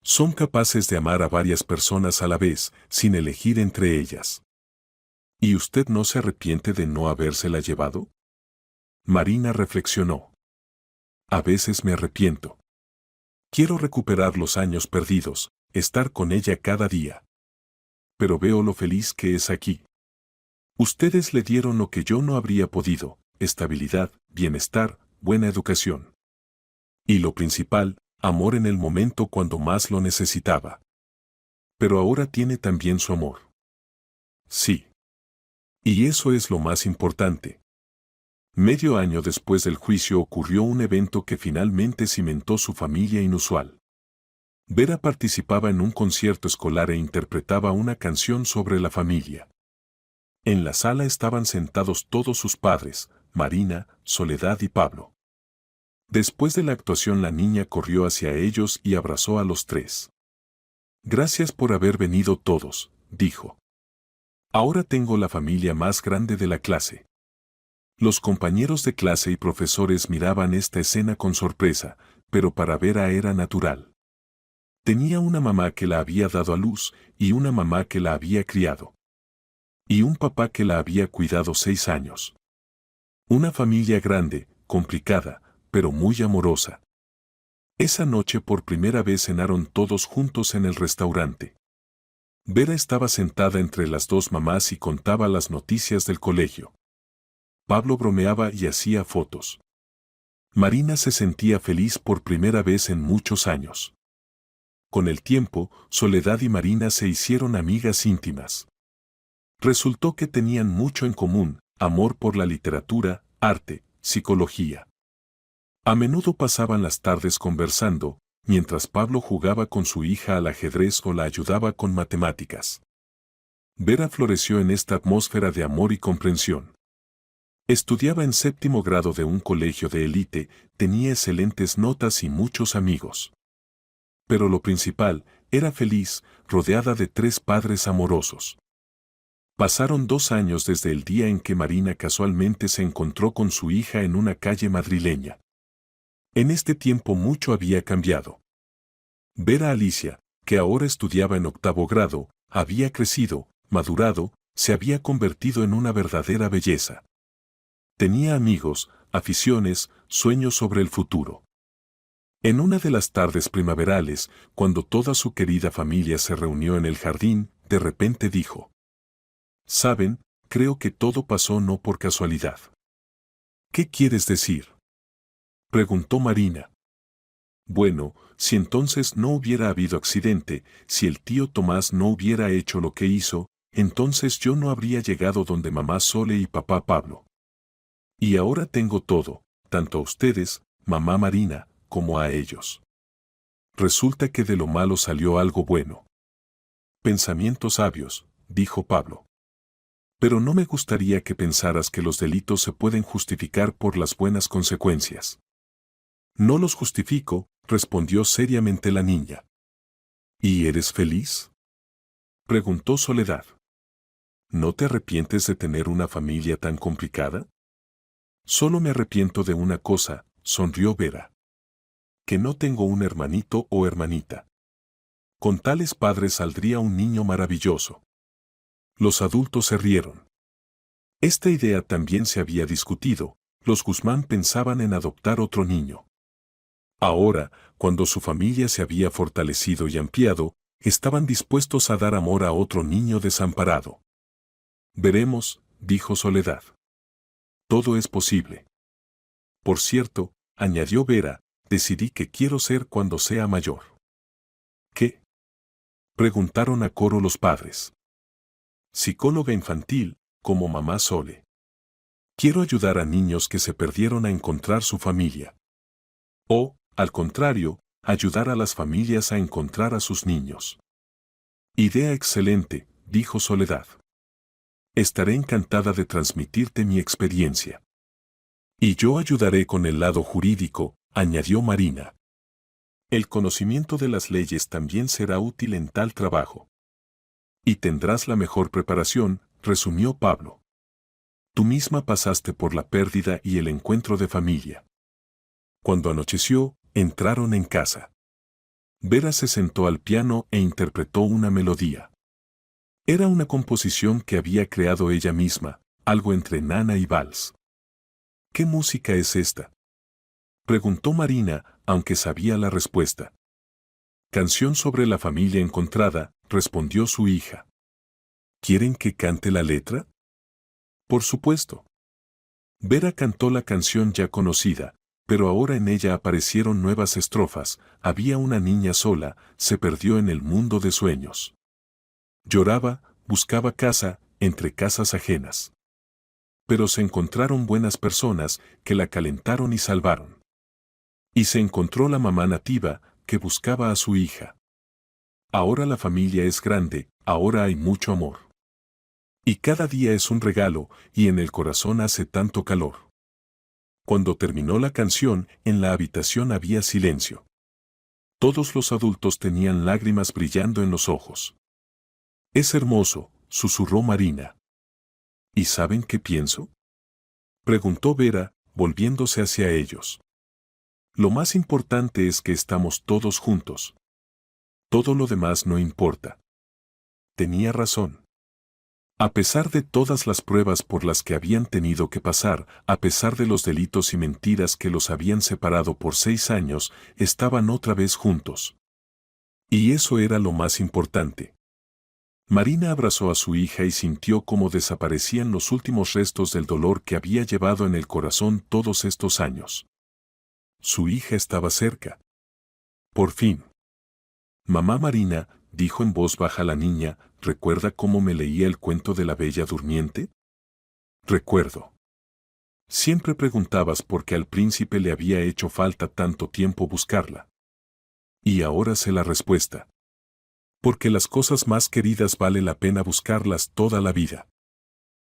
Son capaces de amar a varias personas a la vez, sin elegir entre ellas. ¿Y usted no se arrepiente de no habérsela llevado? Marina reflexionó. A veces me arrepiento. Quiero recuperar los años perdidos, estar con ella cada día. Pero veo lo feliz que es aquí. Ustedes le dieron lo que yo no habría podido, estabilidad, bienestar, buena educación. Y lo principal, amor en el momento cuando más lo necesitaba. Pero ahora tiene también su amor. Sí. Y eso es lo más importante. Medio año después del juicio ocurrió un evento que finalmente cimentó su familia inusual. Vera participaba en un concierto escolar e interpretaba una canción sobre la familia. En la sala estaban sentados todos sus padres, Marina, Soledad y Pablo. Después de la actuación la niña corrió hacia ellos y abrazó a los tres. Gracias por haber venido todos, dijo. Ahora tengo la familia más grande de la clase. Los compañeros de clase y profesores miraban esta escena con sorpresa, pero para Vera era natural. Tenía una mamá que la había dado a luz y una mamá que la había criado. Y un papá que la había cuidado 6 años. Una familia grande, complicada, pero muy amorosa. Esa noche por primera vez cenaron todos juntos en el restaurante. Vera estaba sentada entre las dos mamás y contaba las noticias del colegio. Pablo bromeaba y hacía fotos. Marina se sentía feliz por primera vez en muchos años. Con el tiempo, Soledad y Marina se hicieron amigas íntimas. Resultó que tenían mucho en común, amor por la literatura, arte, psicología. A menudo pasaban las tardes conversando, mientras Pablo jugaba con su hija al ajedrez o la ayudaba con matemáticas. Vera floreció en esta atmósfera de amor y comprensión. Estudiaba en 7º grado de un colegio de élite, tenía excelentes notas y muchos amigos. Pero lo principal, era feliz, rodeada de 3 padres amorosos. Pasaron 2 años desde el día en que Marina casualmente se encontró con su hija en una calle madrileña. En este tiempo mucho había cambiado. Vera Alicia, que ahora estudiaba en 8º grado, había crecido, madurado, se había convertido en una verdadera belleza. Tenía amigos, aficiones, sueños sobre el futuro. En una de las tardes primaverales, cuando toda su querida familia se reunió en el jardín, de repente dijo: «Saben, creo que todo pasó no por casualidad». «¿Qué quieres decir?», preguntó Marina. «Bueno, si entonces no hubiera habido accidente, si el tío Tomás no hubiera hecho lo que hizo, entonces yo no habría llegado donde mamá Sole y papá Pablo. Y ahora tengo todo, tanto a ustedes, mamá Marina, como a ellos. Resulta que de lo malo salió algo bueno». «Pensamientos sabios», dijo Pablo. «Pero no me gustaría que pensaras que los delitos se pueden justificar por las buenas consecuencias». «No los justifico», respondió seriamente la niña. «¿Y eres feliz?», preguntó Soledad. «¿No te arrepientes de tener una familia tan complicada?». «Solo me arrepiento de una cosa», sonrió Vera. «Que no tengo un hermanito o hermanita. Con tales padres saldría un niño maravilloso». Los adultos se rieron. Esta idea también se había discutido, los Guzmán pensaban en adoptar otro niño. Ahora, cuando su familia se había fortalecido y ampliado, estaban dispuestos a dar amor a otro niño desamparado. «Veremos», dijo Soledad. «Todo es posible». «Por cierto», añadió Vera, «decidí que quiero ser cuando sea mayor». «¿Qué?», preguntaron a coro los padres. «Psicóloga infantil, como mamá Sole. Quiero ayudar a niños que se perdieron a encontrar su familia». «O, al contrario, ayudar a las familias a encontrar a sus niños». «Idea excelente», dijo Soledad. «Estaré encantada de transmitirte mi experiencia». «Y yo ayudaré con el lado jurídico», añadió Marina. «El conocimiento de las leyes también será útil en tal trabajo». «Y tendrás la mejor preparación», resumió Pablo. «Tú misma pasaste por la pérdida y el encuentro de familia». Cuando anocheció, entraron en casa. Vera se sentó al piano e interpretó una melodía. Era una composición que había creado ella misma, algo entre nana y vals. «¿Qué música es esta?», preguntó Marina, aunque sabía la respuesta. «Canción sobre la familia encontrada», respondió su hija. «¿Quieren que cante la letra?». «Por supuesto». Vera cantó la canción ya conocida, pero ahora en ella aparecieron nuevas estrofas. Había una niña sola, se perdió en el mundo de sueños. Lloraba, buscaba casa, entre casas ajenas. Pero se encontraron buenas personas que la calentaron y salvaron. Y se encontró la mamá nativa, que buscaba a su hija. Ahora la familia es grande, ahora hay mucho amor. Y cada día es un regalo, y en el corazón hace tanto calor. Cuando terminó la canción, en la habitación había silencio. Todos los adultos tenían lágrimas brillando en los ojos. «Es hermoso», susurró Marina. «¿Y saben qué pienso?», preguntó Vera, volviéndose hacia ellos. «Lo más importante es que estamos todos juntos. Todo lo demás no importa». Tenía razón. A pesar de todas las pruebas por las que habían tenido que pasar, a pesar de los delitos y mentiras que los habían separado por 6 años, estaban otra vez juntos. Y eso era lo más importante. Marina abrazó a su hija y sintió cómo desaparecían los últimos restos del dolor que había llevado en el corazón todos estos años. Su hija estaba cerca. Por fin. «Mamá Marina», dijo en voz baja la niña, «¿recuerda cómo me leía el cuento de la Bella Durmiente?». «Recuerdo». «Siempre preguntabas por qué al príncipe le había hecho falta tanto tiempo buscarla. Y ahora sé la respuesta. Porque las cosas más queridas vale la pena buscarlas toda la vida.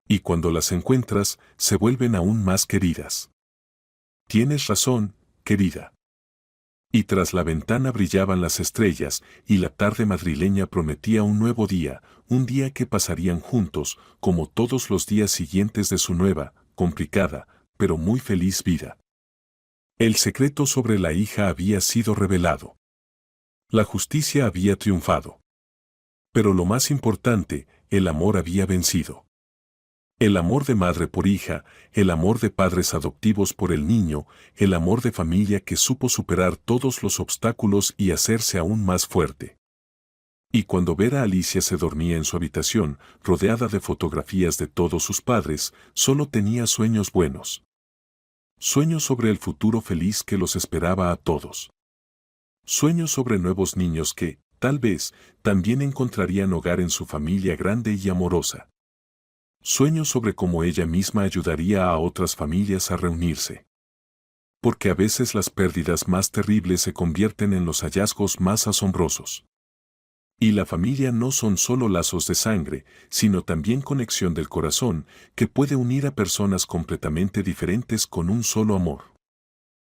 Y cuando las encuentras, se vuelven aún más queridas». «Tienes razón, querida». Y tras la ventana brillaban las estrellas, y la tarde madrileña prometía un nuevo día, un día que pasarían juntos, como todos los días siguientes de su nueva, complicada, pero muy feliz vida. El secreto sobre la hija había sido revelado. La justicia había triunfado. Pero lo más importante, el amor había vencido. El amor de madre por hija, el amor de padres adoptivos por el niño, el amor de familia que supo superar todos los obstáculos y hacerse aún más fuerte. Y cuando Vera Alicia se dormía en su habitación, rodeada de fotografías de todos sus padres, solo tenía sueños buenos. Sueños sobre el futuro feliz que los esperaba a todos. Sueños sobre nuevos niños que, tal vez, también encontrarían hogar en su familia grande y amorosa. Sueños sobre cómo ella misma ayudaría a otras familias a reunirse. Porque a veces las pérdidas más terribles se convierten en los hallazgos más asombrosos. Y la familia no son solo lazos de sangre, sino también conexión del corazón, que puede unir a personas completamente diferentes con un solo amor.